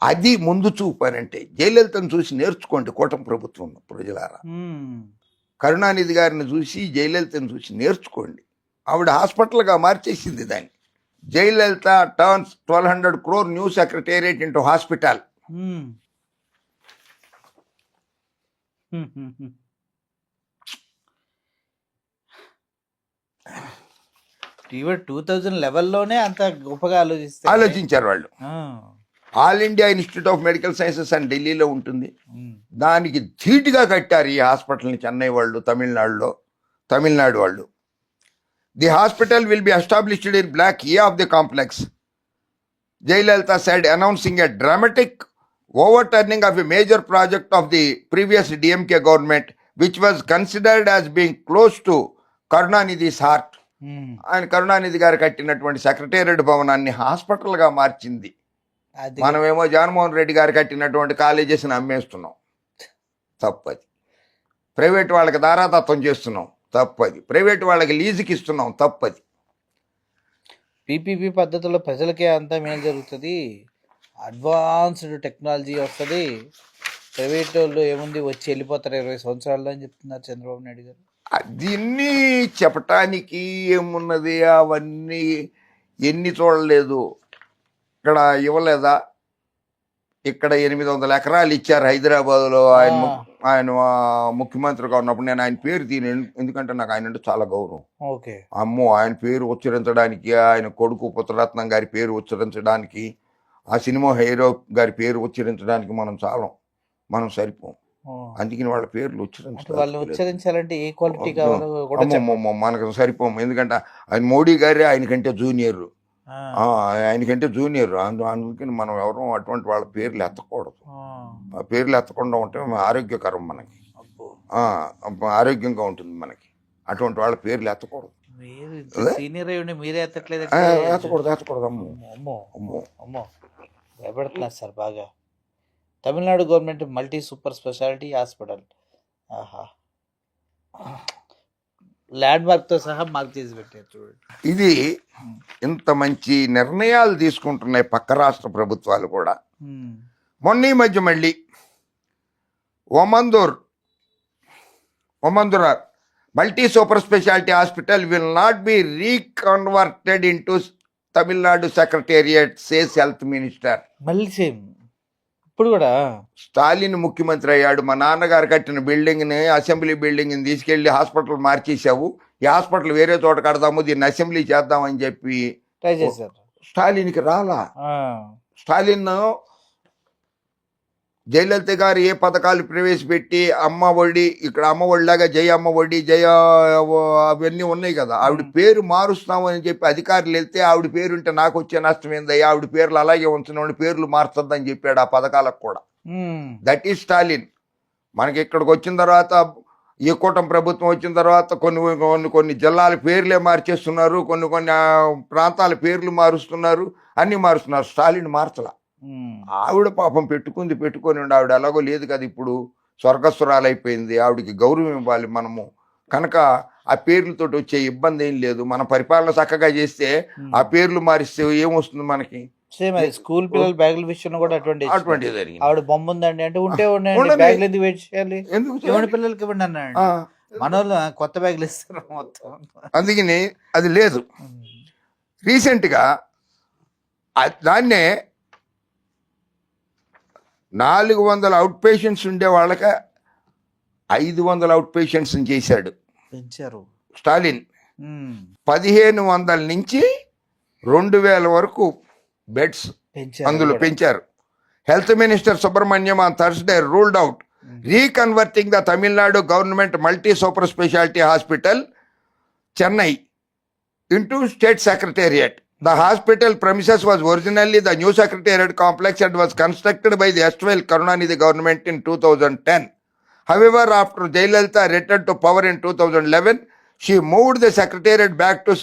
అది ముందు చూపానంటే జయలలితను చూసి నేర్చుకోండి కూటమి ప్రభుత్వం ప్రజలారా. ఉమ్, కరుణానిధి గారిని చూసి జయలలితను చూసి నేర్చుకోండి. ఆవిడ హాస్పిటల్గా మార్చేసింది దాన్ని. Jayalalithaa turns 1,200 crore new secretariat into hospital. Um, um, um, um. Even 2011లోనే అంత గొప్పగా ఆలోచించారు వాళ్ళు. ఆ, all India institute of medical sciences అని ఢిల్లీలో ఉంటుంది. ఉమ్, దానికి ధీటుగా కట్టారు ఈ హాస్పిటల్ని చెన్నై వాళ్ళు, తమిళనాడు వాళ్ళు. The hospital will be established in block A of the complex, Jayalalithaa said, announcing a dramatic overturning of a major project of the previous DMK government, which was considered as being close to Karunanidhi's heart. ఉమ్, ఆయన కరుణానిధి గారు కట్టినటువంటి secretariat భవనాన్ని హాస్పిటల్గా మార్చింది. అది మనమేమో జగన్మోహన్ రెడ్డి గారు కట్టినటువంటి కాలేజెస్ని అమ్మేస్తున్నాం, తప్పది. ప్రైవేట్ వాళ్ళకి దారాదత్తం చేస్తున్నాం, తప్పది. ప్రైవేట్ వాళ్ళకి లీజుకి ఇస్తున్నాం, తప్పది. పీపీపీ పద్ధతిలో ప్రజలకే అంతా మేలు జరుగుతుంది, అడ్వాన్స్డ్ టెక్నాలజీ వస్తుంది, ప్రైవేట్ వాళ్ళు ఏముంది వచ్చి వెళ్ళిపోతారు 20 సంవత్సరాల్లో అని చెప్తున్నారు చంద్రబాబు నాయుడు గారు. దీన్ని చెప్పటానికి ఏమున్నది, అవన్నీ ఎన్ని చూడలేదు. ఇక్కడ ఇవ్వలేదా? ఇక్కడ 800 ఎకరాలు ఇచ్చారు హైదరాబాద్లో. ఆయన ముఖ్యమంత్రిగా ఉన్నప్పుడు నేను ఆయన పేరు ఎందుకంటే నాకు ఆయన అంటే చాలా గౌరవం. ఓకే. అమ్మో, ఆయన పేరు ఉచ్చరించడానికి, ఆయన కొడుకు పుత్రరత్నం గారి పేరు ఉచ్చరించడానికి, ఆ సినిమా హీరో గారి పేరు ఉచ్చరించడానికి మనం సరిపోం. అందుకని వాళ్ళ పేర్లు ఉచ్చరించాలంటే ఏ క్వాలిటీ కావాలో కూడా మనకు సరిపోం. ఎందుకంటే ఆయన మోడీ గారే ఆయనకంటే జూనియర్, అందుకని మనం ఎవరో అటువంటి వాళ్ళ పేర్లు ఎత్తకూడదు. ఆ పేర్లు ఎత్తకుండా ఉంటే ఆరోగ్యకరం, మనకి ఆరోగ్యంగా ఉంటుంది మనకి. అటువంటి వాళ్ళ పేర్లు ఎత్తకూడదు. సీనియర్ అయ్యండి మీరే ఎత్తట్లేదు. ఎత్తకూడదు. అమ్మో భయపడుతున్నారు సార్ బాగా. Tamil Nadu government multi super speciality hospital, ఆహా, ల్యాండ్ మార్క్తో సహా మార్క్ చేసి పెట్టారు చూడండి. ఇది ఇంత మంచి నిర్ణయాలు తీసుకుంటున్నాయి పక్క రాష్ట్ర ప్రభుత్వాలు కూడా. మొన్న ఈ మధ్య మళ్ళీ Omandurar multi super speciality hospital will not be reconverted into Tamil Nadu secretariat, says health minister. మళ్ళీ సేమ్ ఇప్పుడు కూడా స్టాలిన్ ముఖ్యమంత్రి అయ్యాడు. మా నాన్నగారు కట్టిన బిల్డింగ్ని, అసెంబ్లీ బిల్డింగ్ని తీసుకెళ్లి హాస్పిటల్ మార్చేసావు. ఈ హాస్పిటల్ వేరే చోట కడదాము, దీన్ని అసెంబ్లీ చేద్దామని చెప్పి ట్రై చేశారు. స్టాలిన్కి రాలా. ఆ, స్టాలిన్ జయలలిత గారు ఏ పథకాలు ప్రవేశపెట్టి అమ్మ ఒడి, ఇక్కడ అమ్మ ఒడిలాగా జయ అమ్మ ఒడి, జయ అవన్నీ ఉన్నాయి కదా, ఆవిడ పేరు మారుస్తామని చెప్పి అధికారులు వెళ్తే ఆవిడ పేరు ఉంటే నాకు వచ్చే నష్టం ఏందయ్యా, ఆవిడ పేర్లు అలాగే ఉంచిన పేర్లు మార్చొద్దని చెప్పాడు ఆ పథకాలకు కూడా. That is Stalin. మనకి ఇక్కడికి వచ్చిన తర్వాత, ఈ కూటమి ప్రభుత్వం వచ్చిన తర్వాత కొన్ని జిల్లాల పేర్లే మార్చేస్తున్నారు, కొన్ని ప్రాంతాల పేర్లు మారుస్తున్నారు, అన్ని మారుస్తున్నారు. స్టాలిన్ మార్చలా. ఆవిడ పాపం పెట్టుకొని ఉండి, ఆవిడ ఎలాగో లేదు కదా, ఇప్పుడు స్వర్గస్వరాలైపోయింది, ఆవిడకి గౌరవం ఇవ్వాలి మనము. కనుక ఆ పేర్లతోటి వచ్చే ఇబ్బంది ఏం లేదు. మన పరిపాలన చక్కగా చేస్తే ఆ పేర్లు మారిస్తే ఏమొస్తుంది మనకి? సేమ్ అది స్కూల్ పిల్లల బ్యాగుల విషయంలో కూడా అటువంటిది జరిగింది. ఆవిడ బొమ్మ ఉందండి అంటే ఉంటే ఉండండి, ఉండని. బ్యాగులు ఎందుకు వెయిట్ చేయాలి, ఎందుకు ఇవ్వండి పిల్లలకి ఇవ్వండి అన్నాడు. మన వాళ్ళు కొత్త బ్యాగులు ఇస్తారు మొత్తం. అందుకని అది లేదు. రీసెంట్గా దాన్నే 400 అవుట్ పేషెంట్స్ ఉండే వాళ్ళకి 500 అవుట్ పేషెంట్స్ చేశాడు పెంచారు స్టాలిన్. 1500 నుంచి 2000 వరకు బెడ్స్ అందులో పెంచారు. Health minister Subramaniam on Thursday ruled out reconverting the Tamil Nadu government multi super speciality hospital Chennai into state secretariat. The hospital premises was originally the new secretariat complex and was constructed by the erstwhile Karunanidhi government in 2010. However, after Jayalalitha returned to power in 2011, she moved the secretariat back to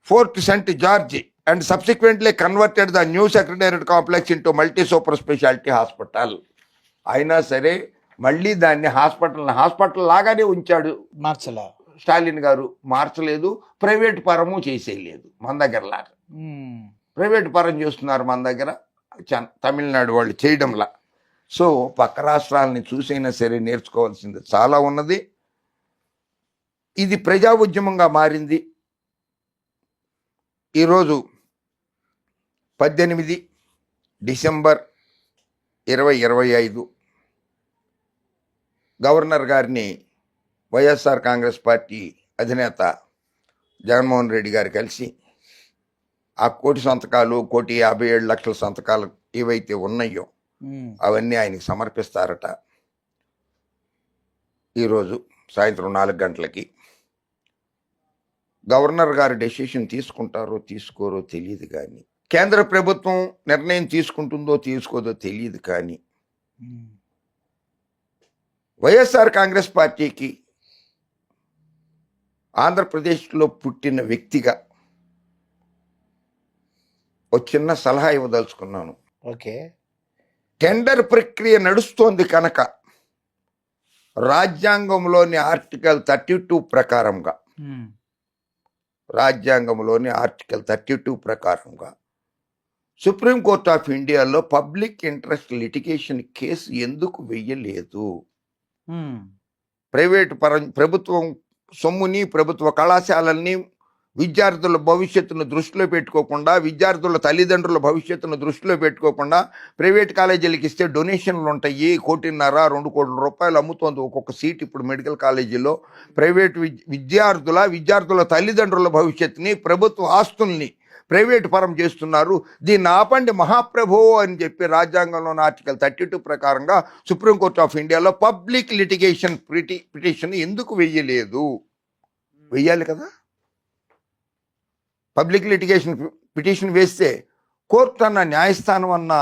Fort St. George and subsequently converted the new secretariat complex into multi-super specialty hospital. అయినా సరే మళ్ళీ దాన్ని hospital లాగానే ఉంచాడు. మార్చలా స్టాలిన్ గారు, మార్చలేదు. Private పరము చేసేయలేదు మన దగ్గరలాగా. ప్రైవేట్ పరం చేస్తున్నారు మన దగ్గర, తమిళనాడు వాళ్ళు చేయడంలా. సో పక్క రాష్ట్రాలని చూసైనా సరే నేర్చుకోవాల్సింది చాలా ఉన్నది. ఇది ప్రజా ఉద్యమంగా మారింది. ఈరోజు 18 డిసెంబర్ 2025 గవర్నర్ గారిని వైఎస్ఆర్ కాంగ్రెస్ పార్టీ అధినేత జగన్మోహన్ రెడ్డి గారు కలిసి ఆ 1,00,00,000 సంతకాలు, 1,57,00,000 సంతకాలు ఏవైతే ఉన్నాయో అవన్నీ ఆయనకి సమర్పిస్తారట. ఈరోజు సాయంత్రం 4 గంటలకి గవర్నర్ గారు డెసిషన్ తీసుకుంటారో తీసుకోరో తెలియదు, కానీ కేంద్ర ప్రభుత్వం నిర్ణయం తీసుకుంటుందో తీసుకోదో తెలియదు, కానీ వైఎస్ఆర్ కాంగ్రెస్ పార్టీకి ఆంధ్రప్రదేశ్లో పుట్టిన వ్యక్తిగా ఒక చిన్న సలహా ఇవ్వదలుచుకున్నాను. ఓకే. టెండర్ ప్రక్రియ నడుస్తోంది కనుక రాజ్యాంగంలోని ఆర్టికల్ 32 ప్రకారంగా సుప్రీంకోర్టు ఆఫ్ ఇండియాలో పబ్లిక్ ఇంట్రెస్ట్ లిటిగేషన్ కేసు ఎందుకు వెయ్యలేదు? ప్రభుత్వం సొమ్ముని, ప్రభుత్వ కళాశాలల్ని, విద్యార్థుల భవిష్యత్తును దృష్టిలో పెట్టుకోకుండా, విద్యార్థుల తల్లిదండ్రుల భవిష్యత్తును దృష్టిలో పెట్టుకోకుండా ప్రైవేట్ కాలేజీలకు ఇస్తే డొనేషన్లు ఉంటాయి. 1,50,00,000 2 కోట్ల రూపాయలు అమ్ముతోంది ఒక్కొక్క సీట్ ఇప్పుడు మెడికల్ కాలేజీలో. ప్రైవేట్ విద్యార్థుల తల్లిదండ్రుల భవిష్యత్తుని, ప్రభుత్వ ఆస్తుల్ని ప్రైవేట్ పరం చేస్తున్నారు. దీన్ని ఆపండి మహాప్రభో అని చెప్పి రాజ్యాంగంలోని ఆర్టికల్ 32 ప్రకారంగా సుప్రీంకోర్టు ఆఫ్ ఇండియాలో పబ్లిక్ లిటిగేషన్ పిటిషన్ ఎందుకు వెయ్యలేదు? వెయ్యాలి కదా. పబ్లిక్ లిటిగేషన్ పిటిషన్ వేస్తే కోర్టు అన్న, న్యాయస్థానం అన్న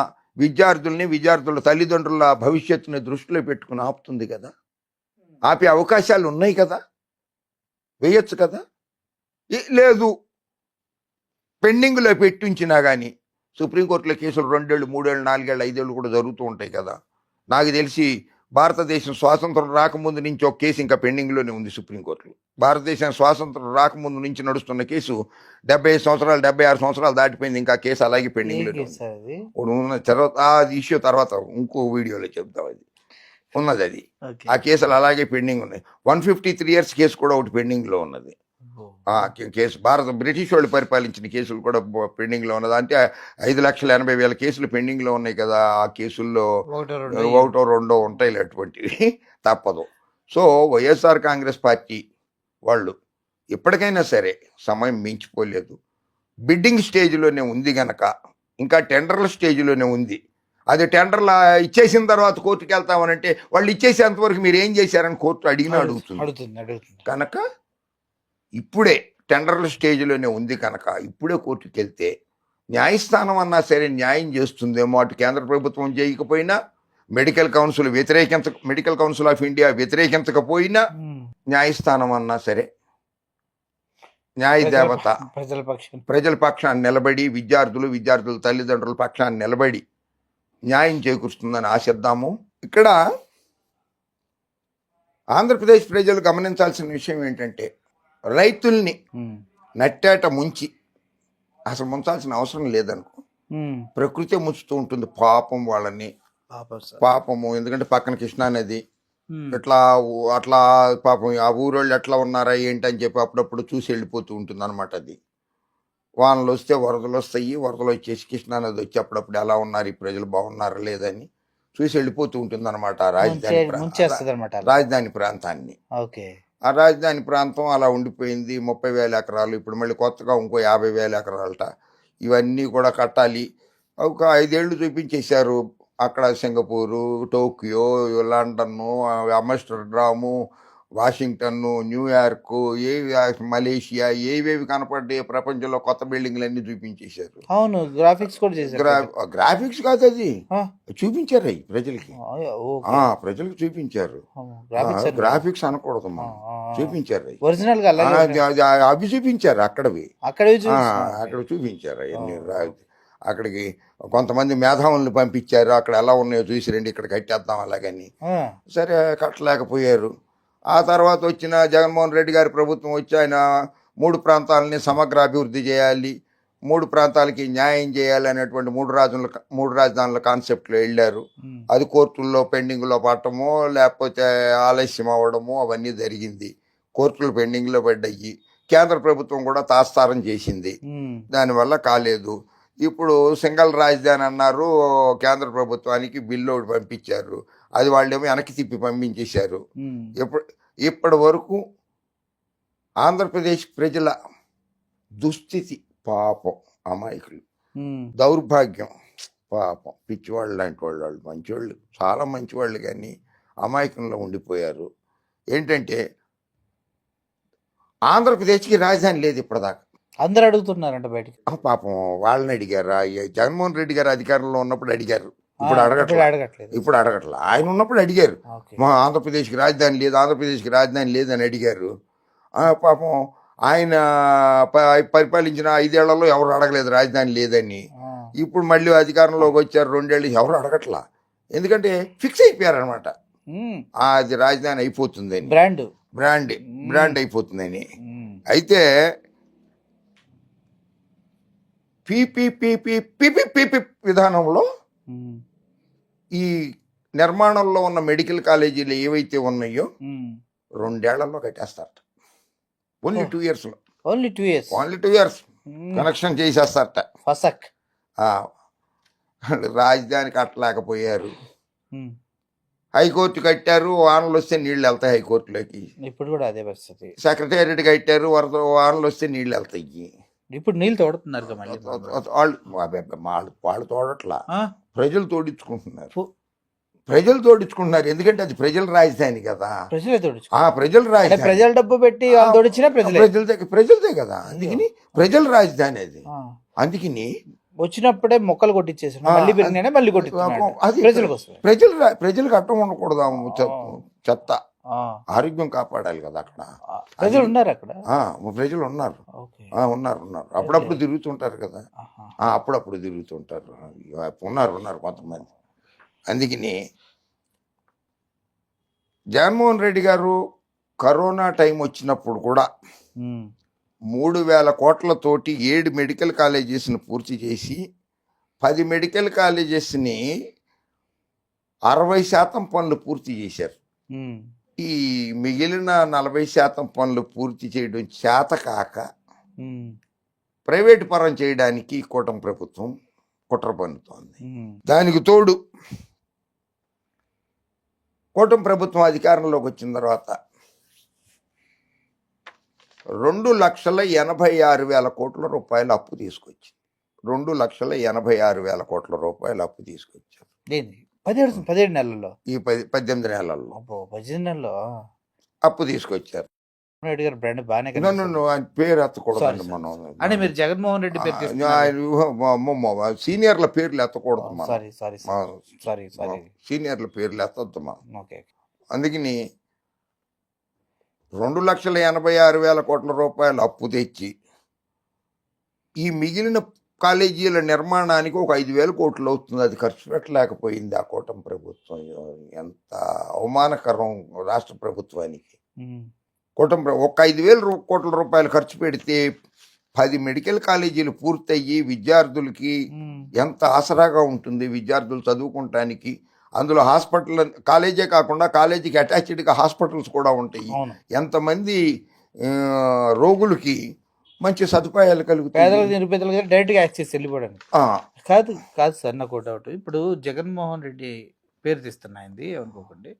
విద్యార్థుల తల్లిదండ్రుల భవిష్యత్తుని దృష్టిలో పెట్టుకుని ఆపుతుంది కదా. ఆపే అవకాశాలు ఉన్నాయి కదా, వేయచ్చు కదా. లేదు, పెండింగ్లో పెట్టించినా కానీ సుప్రీంకోర్టులో కేసులు 2 ఏళ్ళు 3 ఏళ్ళు 4 ఏళ్ళు 5 ఏళ్ళు కూడా జరుగుతూ ఉంటాయి కదా. నాకు తెలిసి భారతదేశం స్వాతంత్రం రాకముందు నుంచి ఒక కేసు ఇంకా పెండింగ్లోనే ఉంది సుప్రీంకోర్టులో. భారతదేశం స్వాతంత్రం రాకముందు నుంచి నడుస్తున్న కేసు 75 సంవత్సరాలు 76 సంవత్సరాలు దాటిపోయింది, ఇంకా కేసు అలాగే పెండింగ్లోనే ఉంది. తర్వాత ఆ ఇష్యూ తర్వాత ఇంకో వీడియోలో చెప్తాం. అది ఉన్నది, అది ఆ కేసులు అలాగే పెండింగ్ ఉన్నాయి. 153 years కేసు కూడా ఒకటి పెండింగ్లో ఉన్నది. కేసు బ్రిటిష్ వాళ్ళు పరిపాలించిన కేసులు కూడా పెండింగ్లో ఉన్నది. అంటే 5,80,000 కేసులు పెండింగ్లో ఉన్నాయి కదా. ఆ కేసుల్లో ఒకటో రెండో ఉంటాయి అటువంటివి. తప్పదు. సో వైఎస్ఆర్ కాంగ్రెస్ పార్టీ వాళ్ళు ఇప్పటికైనా సరే సమయం మించిపోలేదు. బిడ్డింగ్ స్టేజ్లోనే ఉంది గనక, ఇంకా టెండర్ల స్టేజ్లోనే ఉంది. అది టెండర్ల ఇచ్చేసిన తర్వాత కోర్టుకి వెళ్తామనంటే వాళ్ళు ఇచ్చేసేంతవరకు మీరు ఏం చేశారని కోర్టు అడుగుతుంది కనుక ఇప్పుడే టెండర్ల స్టేజ్లోనే ఉంది కనుక ఇప్పుడే కోర్టుకి వెళ్తే న్యాయస్థానం అన్నా సరే న్యాయం చేస్తుందేమో. అటు కేంద్ర ప్రభుత్వం చేయకపోయినా, మెడికల్ కౌన్సిల్ ఆఫ్ ఇండియా వ్యతిరేకించకపోయినా న్యాయస్థానం అన్నా సరే, న్యాయదేవత ప్రజల పక్షాన్ని నిలబడి, విద్యార్థుల తల్లిదండ్రుల పక్షాన్ని నిలబడి న్యాయం చేకూరుస్తుందని ఆశిద్దాము. ఇక్కడ ఆంధ్రప్రదేశ్ ప్రజలు గమనించాల్సిన విషయం ఏంటంటే, రైతుల్ని నట్టేట ముంచి, అసలు ముంచాల్సిన అవసరం లేదనుకో, ప్రకృతి ముంచుతూ ఉంటుంది పాపం వాళ్ళని. పాపము ఎందుకంటే పక్కన కృష్ణా నది, అట్లా పాపం ఆ ఊరోళ్ళు ఎట్లా ఉన్నారా ఏంటి అని చెప్పి అప్పుడప్పుడు చూసి వెళ్ళిపోతూ ఉంటుంది అనమాట. అది వానలు వస్తే వరదలు వస్తాయి, వరదలు వచ్చేసి కృష్ణానది వచ్చి అప్పుడప్పుడు ఎలా ఉన్నారు ఈ ప్రజలు, బాగున్నారా లేదని చూసి వెళ్ళిపోతూ ఉంటుంది అనమాట రాజధాని ప్రాంతాన్ని. ఆ రాజధాని ప్రాంతం అలా ఉండిపోయింది. 30,000 ఎకరాలు, ఇప్పుడు మళ్ళీ కొత్తగా ఇంకో 50,000 ఎకరాలట. ఇవన్నీ కూడా కట్టాలి. ఒక 5 ఏళ్ళు చూపించేశారు. అక్కడ సింగపూరు, టోక్యో, లండన్ను, ఆమ్స్టర్డాము, వాషింగ్టన్ను, న్యూయార్కు, మలేషియా, ఏవేవి కనపడ్డాయి ప్రపంచంలో కొత్త బిల్డింగ్లన్నీ చూపించేశారు. అవును, గ్రాఫిక్స్ కూడా చేశారు. గ్రాఫిక్స్ కాదు, అది చూపించారు. అవి ప్రజలకు చూపించారు. గ్రాఫిక్స్ అనకూడదు, చూపించారు. అవి చూపించారు. అక్కడ చూపించారు అవన్నీ. అక్కడికి కొంతమంది మేధావులను పంపించారు. అక్కడ ఎలా ఉన్నాయో చూసి రండి, ఇక్కడ కట్టేద్దాం అలాగని. సరే, కట్టలేకపోయారు. ఆ తర్వాత వచ్చిన జగన్మోహన్ రెడ్డి గారి ప్రభుత్వం వచ్చి ఆయన 3 ప్రాంతాలని సమగ్ర అభివృద్ధి చేయాలి, 3 ప్రాంతాలకి న్యాయం చేయాలి అనేటువంటి 3 రాజధానుల కాన్సెప్ట్లో వెళ్ళారు. అది కోర్టుల్లో పెండింగ్లో పడటమో లేకపోతే ఆలస్యం అవ్వడమో అవన్నీ జరిగింది. కోర్టులు పెండింగ్లో పడ్డాయి. కేంద్ర ప్రభుత్వం కూడా తాత్సారం చేసింది, దానివల్ల కాలేదు. ఇప్పుడు సింగల్ రాజధాని అన్నారు. కేంద్ర ప్రభుత్వానికి బిల్లు ఒకటి పంపించారు, అది వాళ్ళేమో వెనక్కి తిప్పి పంపించేశారు. ఇప్పటి వరకు ఆంధ్రప్రదేశ్ ప్రజల దుస్థితి పాపం, అమాయకులు, దౌర్భాగ్యం, పాపం, పిచ్చివాళ్ళు లాంటి వాళ్ళు, మంచివాళ్ళు, చాలా మంచివాళ్ళు, కానీ అమాయకంలో ఉండిపోయారు. ఏంటంటే ఆంధ్రప్రదేశ్కి రాజధాని లేదు ఇప్పటిదాకా. అందరు అడుగుతున్నారంట బయటికి. పాపం వాళ్ళని అడిగారు. జగన్మోహన్ రెడ్డి గారు అధికారంలో ఉన్నప్పుడు అడిగారు, ఇప్పుడు అడగట్లేదు. ఆయన ఉన్నప్పుడు అడిగారు, మా ఆంధ్రప్రదేశ్కి రాజధాని లేదు అని అడిగారు. పాపం ఆయన పరిపాలించిన 5 ఏళ్లలో ఎవరు అడగలేదు రాజధాని లేదని. ఇప్పుడు మళ్ళీ అధికారంలోకి వచ్చారు 2 ఏళ్ళు, ఎవరు అడగట్లా. ఎందుకంటే ఫిక్స్ అయిపోయారు అనమాట, అది రాజధాని అయిపోతుందని, బ్రాండ్ అయిపోతుందని. అయితే పీపీ విధానంలో ఈ నిర్మాణంలో ఉన్న మెడికల్ కాలేజీలు ఏవైతే ఉన్నాయో 2 ఏళ్లలో కట్టేస్తారట. ఓన్లీ 2 ఇయర్స్ కనెక్షన్ చేసేస్తారట. రాజధాని కట్టలేకపోయారు. హైకోర్టు కట్టారు, వానలు వస్తే నీళ్లు వెళ్తాయి హైకోర్టులోకి. ఇప్పుడు కూడా అదే పరిస్థితి. సెక్రటేరియట్ కట్టారు, వానలు వస్తే నీళ్లు వెళ్తాయి. ఇప్పుడు నీళ్ళు తోడుతున్నారు, వాళ్ళు తోడట్లా, ప్రజలు తోడించుకుంటున్నారు. ఎందుకంటే అది ప్రజల రాజధాని కదా, ప్రజల రాజధాని. ప్రజల డబ్బు పెట్టి ప్రజలదే కదా, అందుకని ప్రజల రాజధాని అది. అందుకని వచ్చినప్పుడే మొక్కలు కొట్టించేసి మళ్ళీ ప్రజలకు అడ్డం ఉండకూడదు. చెత్త ఆరోగ్యం కాపాడాలి కదా. అక్కడ ప్రజలు ఉన్నారు, ప్రజలు ఉన్నారు. అప్పుడప్పుడు తిరుగుతుంటారు కదా, ఉన్నారు కొంతమంది. అందుకని జగన్మోహన్ రెడ్డి గారు కరోనా టైం వచ్చినప్పుడు కూడా 3,000 కోట్లతోటి 7 మెడికల్ కాలేజెస్ని పూర్తి చేసి 10 మెడికల్ కాలేజెస్ని 60% పనులు పూర్తి చేశారు. ఈ మిగిలిన 40% పనులు పూర్తి చేయడం చేత కాక ఉమ్, ప్రైవేటు పరం చేయడానికి కూటమి ప్రభుత్వం కుట్ర పన్నుతోంది. ఉమ్, దానికి తోడు కూటమి ప్రభుత్వం అధికారంలోకి వచ్చిన తర్వాత 2,86,000 కోట్ల రూపాయలు అప్పు తీసుకొచ్చింది. 2,86,000 కోట్ల రూపాయలు అప్పు తీసుకొచ్చారు ఏంది 17 నెలల్లో? ఈ 18 నెలల్లో అబ్బో 18 నెలల్లో అప్పు తీసుకొచ్చారు. రెడ్డి గారు బ్రాండ్ బాగానే నన్ను కనిపిస్తుంది. ఆయన పేరు ఎత్తకూడదండి. Sorry, మనం అంటే మీరు జగన్మోహన్ రెడ్డి పేరు సీనియర్ల పేర్లు ఎత్తకూడదు మనం. Sorry sorry sorry sorry. సీనియర్ల పేర్లు ఎత్తద్దు మనం. ఓకే. అందుకని 2,86,000 కోట్ల రూపాయలు అప్పు తెచ్చి ఈ మిగిలిన కాలేజీల నిర్మాణానికి ఒక 5,000 కోట్లు అవుతుంది. అది ఖర్చు పెట్టలేకపోయింది ఆ కూటమి ప్రభుత్వం. ఎంత అవమానకరం రాష్ట్ర ప్రభుత్వానికి. కూటమి ఒక 5,000 కోట్ల రూపాయలు ఖర్చు పెడితే 10 మెడికల్ కాలేజీలు పూర్తయ్యి విద్యార్థులకి ఎంత ఆసరాగా ఉంటుంది. విద్యార్థులు చదువుకుంటానికి అందులో హాస్పిటల్, కాలేజే కాకుండా కాలేజీకి అటాచ్డ్గా హాస్పిటల్స్ కూడా ఉంటాయి. ఎంతమంది రోగులకి మంచి సదుపాయాలు కలుగుతాయి. పేదలకు నిరుపేదలకు డైరెక్ట్గా యాక్సెస్ వెళ్ళిపోవడానికి. కాదు కాదు సార్, నాకు డౌట్. ఇప్పుడు జగన్మోహన్ రెడ్డి పేరు తీస్తున్నాయింది అనుకోకండి.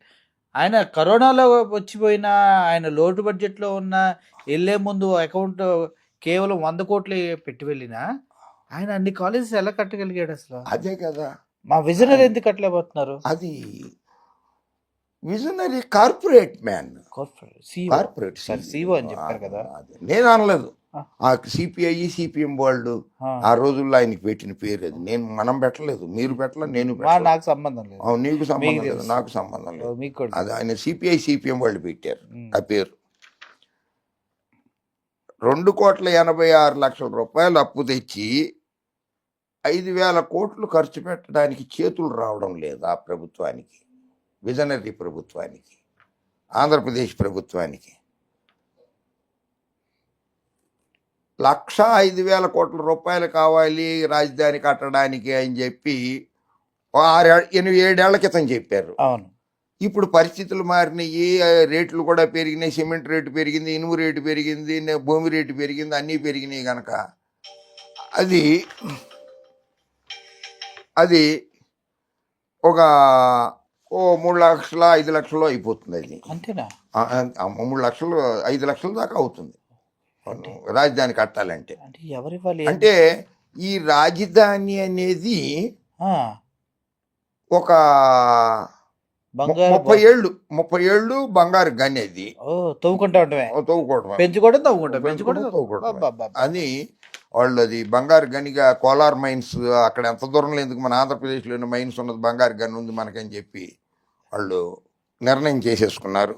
ఆయన కరోనాలో వచ్చిపోయిన, ఆయన లోటు బడ్జెట్లో ఉన్న, వెళ్ళే ముందు అకౌంట్ కేవలం 100 కోట్లు పెట్టి వెళ్ళినా ఆయన అన్ని కాలేజెస్ ఎలా కట్టగలిగాడు అసలు? అదే కదా మా విజనరీ ఎందుకు కట్టలేకపోతున్నారు? అది visionary corporate man. Corporate CEO అని చెప్పారు కదా. నేను అనలేదు. ఆ సిపిఐ సిపిఎం వాళ్ళు ఆ రోజుల్లో ఆయనకి పెట్టిన పేరు అది. మనం పెట్టలేదు, మీరు పెట్టలేదు, నేను నాకు సంబంధం లేదు. నీకు సంబంధం లేదు, నాకు సంబంధం లేదు. అది ఆయన సిపిఐ సిపిఎం వాళ్ళు పెట్టారు ఆ పేరు. 2,86,00,000 రూపాయలు అప్పు తెచ్చి 5,000 కోట్లు ఖర్చు పెట్టడానికి చేతులు రావడం లేదు ఆ ప్రభుత్వానికి, విజనరీ ప్రభుత్వానికి, ఆంధ్రప్రదేశ్ ప్రభుత్వానికి. 1,05,000 కోట్ల రూపాయలు కావాలి రాజధాని కట్టడానికి అని చెప్పి 7 ఏళ్ల క్రితం చెప్పారు. అవును. ఇప్పుడు పరిస్థితులు మారినాయి, రేట్లు కూడా పెరిగినాయి. సిమెంట్ రేటు పెరిగింది, ఇనుము రేటు పెరిగింది, భూమి రేటు పెరిగింది, అన్నీ పెరిగినాయి కనుక అది ఒక 3 లక్షల 5 లక్షలు అయిపోతుంది. అది అంతేనా? 3 లక్షలు 5 లక్షల దాకా అవుతుంది రాజధాని కట్టాలంటే. అంటే ఈ రాజధాని అనేది ఒక 30 ఏళ్ళు బంగారు గని. అది తవ్వుకోవడం అని వాళ్ళు, అది బంగారు గనిగా కోలార్ మైన్స్ అక్కడ ఎంత దూరంలో, ఎందుకు మన ఆంధ్రప్రదేశ్లోని మైన్స్ ఉన్నది, బంగారు గని ఉంది మనకని చెప్పి వాళ్ళు నిర్ణయం చేసేసుకున్నారు.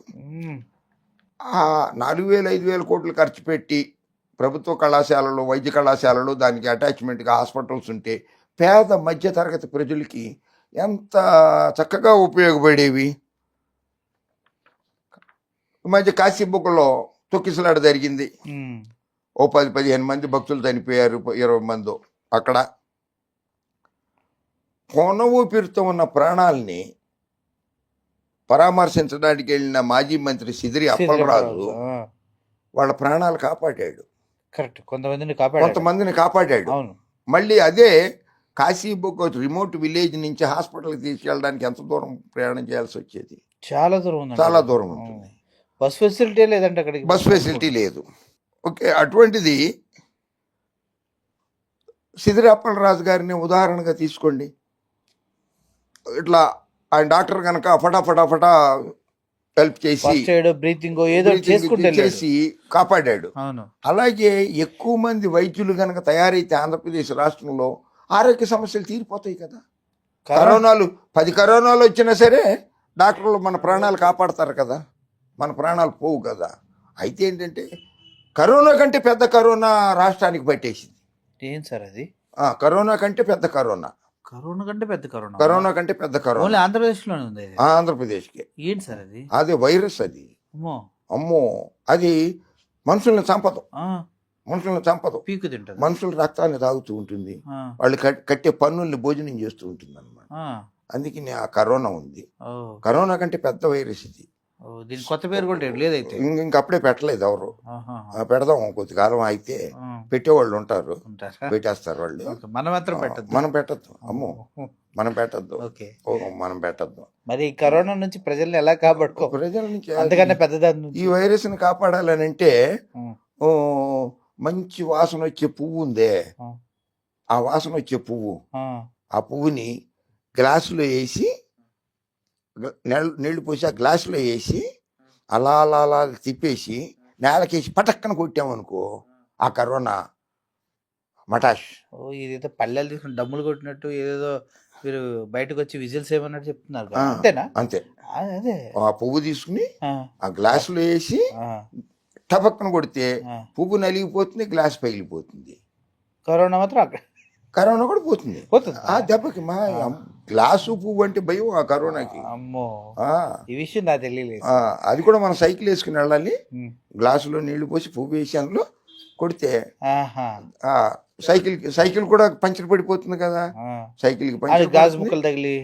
4,000-5,000 కోట్లు ఖర్చు పెట్టి ప్రభుత్వ కళాశాలలు, వైద్య కళాశాలలు, దానికి అటాచ్మెంట్గా హాస్పిటల్స్ ఉంటే పేద మధ్యతరగతి ప్రజలకి ఎంత చక్కగా ఉపయోగపడేవి. ఈ మధ్య కాశీబుక్కలో తొక్కిసలాట జరిగింది. ఓ 10-15 మంది భక్తులు చనిపోయారు, 20 మంది. అక్కడ కొన ఊపిరితో ఉన్న ప్రాణాలని పరామర్శించడానికి వెళ్ళిన మాజీ మంత్రి సిదిరి అప్పలరాజు వాళ్ళ ప్రాణాలు కాపాడాడు. కరెక్ట్, కొంతమందిని కాపాడాడు. మళ్ళీ అదే కాశీబుక్ రిమోట్ విలేజ్ నుంచి హాస్పిటల్కి తీసుకెళ్ళడానికి ఎంత దూరం ప్రయాణం చేయాల్సి వచ్చేది? చాలా దూరం ఉంటుంది. బస్ ఫెసిలిటీ లేదంటే అక్కడికి బస్ ఫెసిలిటీ లేదు. ఓకే, అటువంటిది సిదిరి అప్పలరాజు గారిని ఉదాహరణగా తీసుకోండి. ఇట్లా ఆయన డాక్టర్ కనుక ఫటాఫటా హెల్ప్ చేసి చేసి కాపాడాడు. అలాగే ఎక్కువ మంది వైద్యులు కనుక తయారైతే ఆంధ్రప్రదేశ్ రాష్ట్రంలో ఆరోగ్య సమస్యలు తీరిపోతాయి కదా. 10 కరోనాలు వచ్చినా సరే డాక్టర్లు మన ప్రాణాలు కాపాడతారు కదా, మన ప్రాణాలు పోవు కదా. అయితే ఏంటంటే కరోనా కంటే పెద్ద కరోనా రాష్ట్రానికి పట్టేసింది. ఏం సార్ అది? కరోనా కంటే పెద్ద కరోనా. కరోనా కంటే పెద్ద కరోనా ఆంధ్రప్రదేశ్లోనే ఉంది. ఆంధ్రప్రదేశ్కి. ఏంటి సార్ అది? అదే వైరస్. అది అమ్మో, అది మనుషుల్ని చంపదు, మనుషుల రక్తాన్ని తాగుతూ ఉంటుంది, వాళ్ళు కట్టే పన్నుల్ని భోజనం చేస్తూ ఉంటుంది అన్నమాట. అందుకని ఆ కరోనా ఉంది. కరోనా కంటే పెద్ద వైరస్ ఇది. దీని కొత్త పేరు కూడా లేదైతే. ఇంకప్పుడే పెట్టలేదు ఎవరు. ఆహాహా. పెడదాం కొద్ది కాలం అయితే ఆ, పెట్టేవాళ్ళు ఉంటారు, ఉంటారా? పెట్టేస్తారు వాళ్ళు. ఓకే, మనం మాత్రం పెట్టద్దు. మనం పెట్టద్దు, అమ్మో మనం పెట్టద్దు, ఓకే. మనం పెట్టద్దు. మరి ఈ కరోనా నుంచి ప్రజల్ని ఎలా కాపాడుకో, ప్రజల నుంచి అంతకన్నా పెద్దదాని ఈ నుంచి. వైరస్ని కాపాడాలని అంటే ఉం. మంచి వాసన వచ్చే పువ్వు ఉందే, ఆ. ఆ వాసన వచ్చే పువ్వు, ఆ, ఆ పువ్వుని గ్లాసులో వేసి నీళ్లు పోసి ఆ గ్లాసులో వేసి అలా అలా అలా తిప్పేసి నేలకేసి పటక్కన కొట్టామనుకో ఆ కరోనా మటాష్. ఓ ఇదేదో పల్లెలు తీసుకుని డమ్ములు కొట్టినట్టు ఏదేదో మీరు బయటకు వచ్చి విజిల్స్ ఏమన్నట్టు చెప్తున్నారు కదా, అంతేనా? అంతే. అదే. ఆ పువ్వు తీసుకుని ఆ, ఆ గ్లాసులో వేసి ఆ, టపక్కన కొడితే ఆ. పువ్వు నలిగిపోతుంది, గ్లాస్ పగిలిపోతుంది, కరోనా మాత్రం అక్కడ కరోనా కూడా పోతుంది పోతుంది. ఆ దెబ్బకి. మా గ్లాసు పువ్వు అంటే భయం ఆ కరోనాకి. అమ్మో, ఆ, ఈ విషయం నాకు తెలియలేదు. అది కూడా మనం సైకిల్ వేసుకుని వెళ్ళాలి, ఉం. గ్లాసులో నీళ్లు పోసి పువ్వు వేసి అందులో కొడితే ఆహా. ఆ సైకిల్ కూడా పంచర్ పడిపోతుంది కదా, ఆ. సైకిల్కి అది పంచర్ గాజు పడుతుంది, ముక్కలు తగిలి.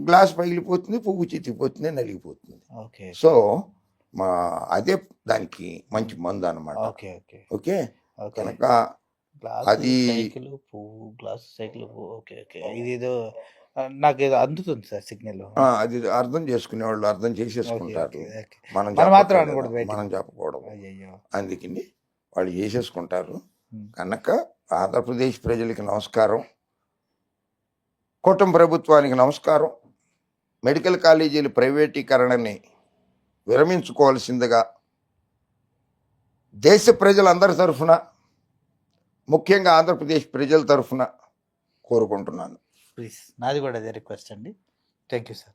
గ్లాస్ పగిలిపోతుంది, పువ్వు చితికిపోతుంది, నలిగిపోతుంది. ఓకే. సో అదే దానికి మంచి మందు అన్నమాట. ఓకే. ఓకే. Okay, okay. కనుక గ్లాస్ అది సైకిల్ పువ్వు, గ్లాస్ సైకిల్ పువ్వు. ఓకే. ఓకే. ఇదేదో నాకు ఏదో అందుతుంది సార్ సిగ్నల్. అది అర్థం చేసుకునే వాళ్ళు అర్థం చేసేసుకుంటారు. ఓకే. ఓకే. మనం మనం మాత్రం చెప్పకూడదు, అనకూడదు బయటికి. మనం చెప్పకూడదు, అయ్యయ్యో. అందుకని వాళ్ళు చేసేసుకుంటారు. ఉం. కనుక ఆంధ్రప్రదేశ్ ప్రజలకి నమస్కారం, కూటమి ప్రభుత్వానికి నమస్కారం. మెడికల్ కాలేజీల ప్రైవేటీకరణని విరమించుకోవాల్సిందిగా దేశ ప్రజలందరి తరఫున, ముఖ్యంగా ఆంధ్రప్రదేశ్ ప్రజల తరఫున కోరుకుంటున్నాను. ప్లీజ్, నాది కూడా అదే రిక్వెస్ట్ అండి. Thank you sir.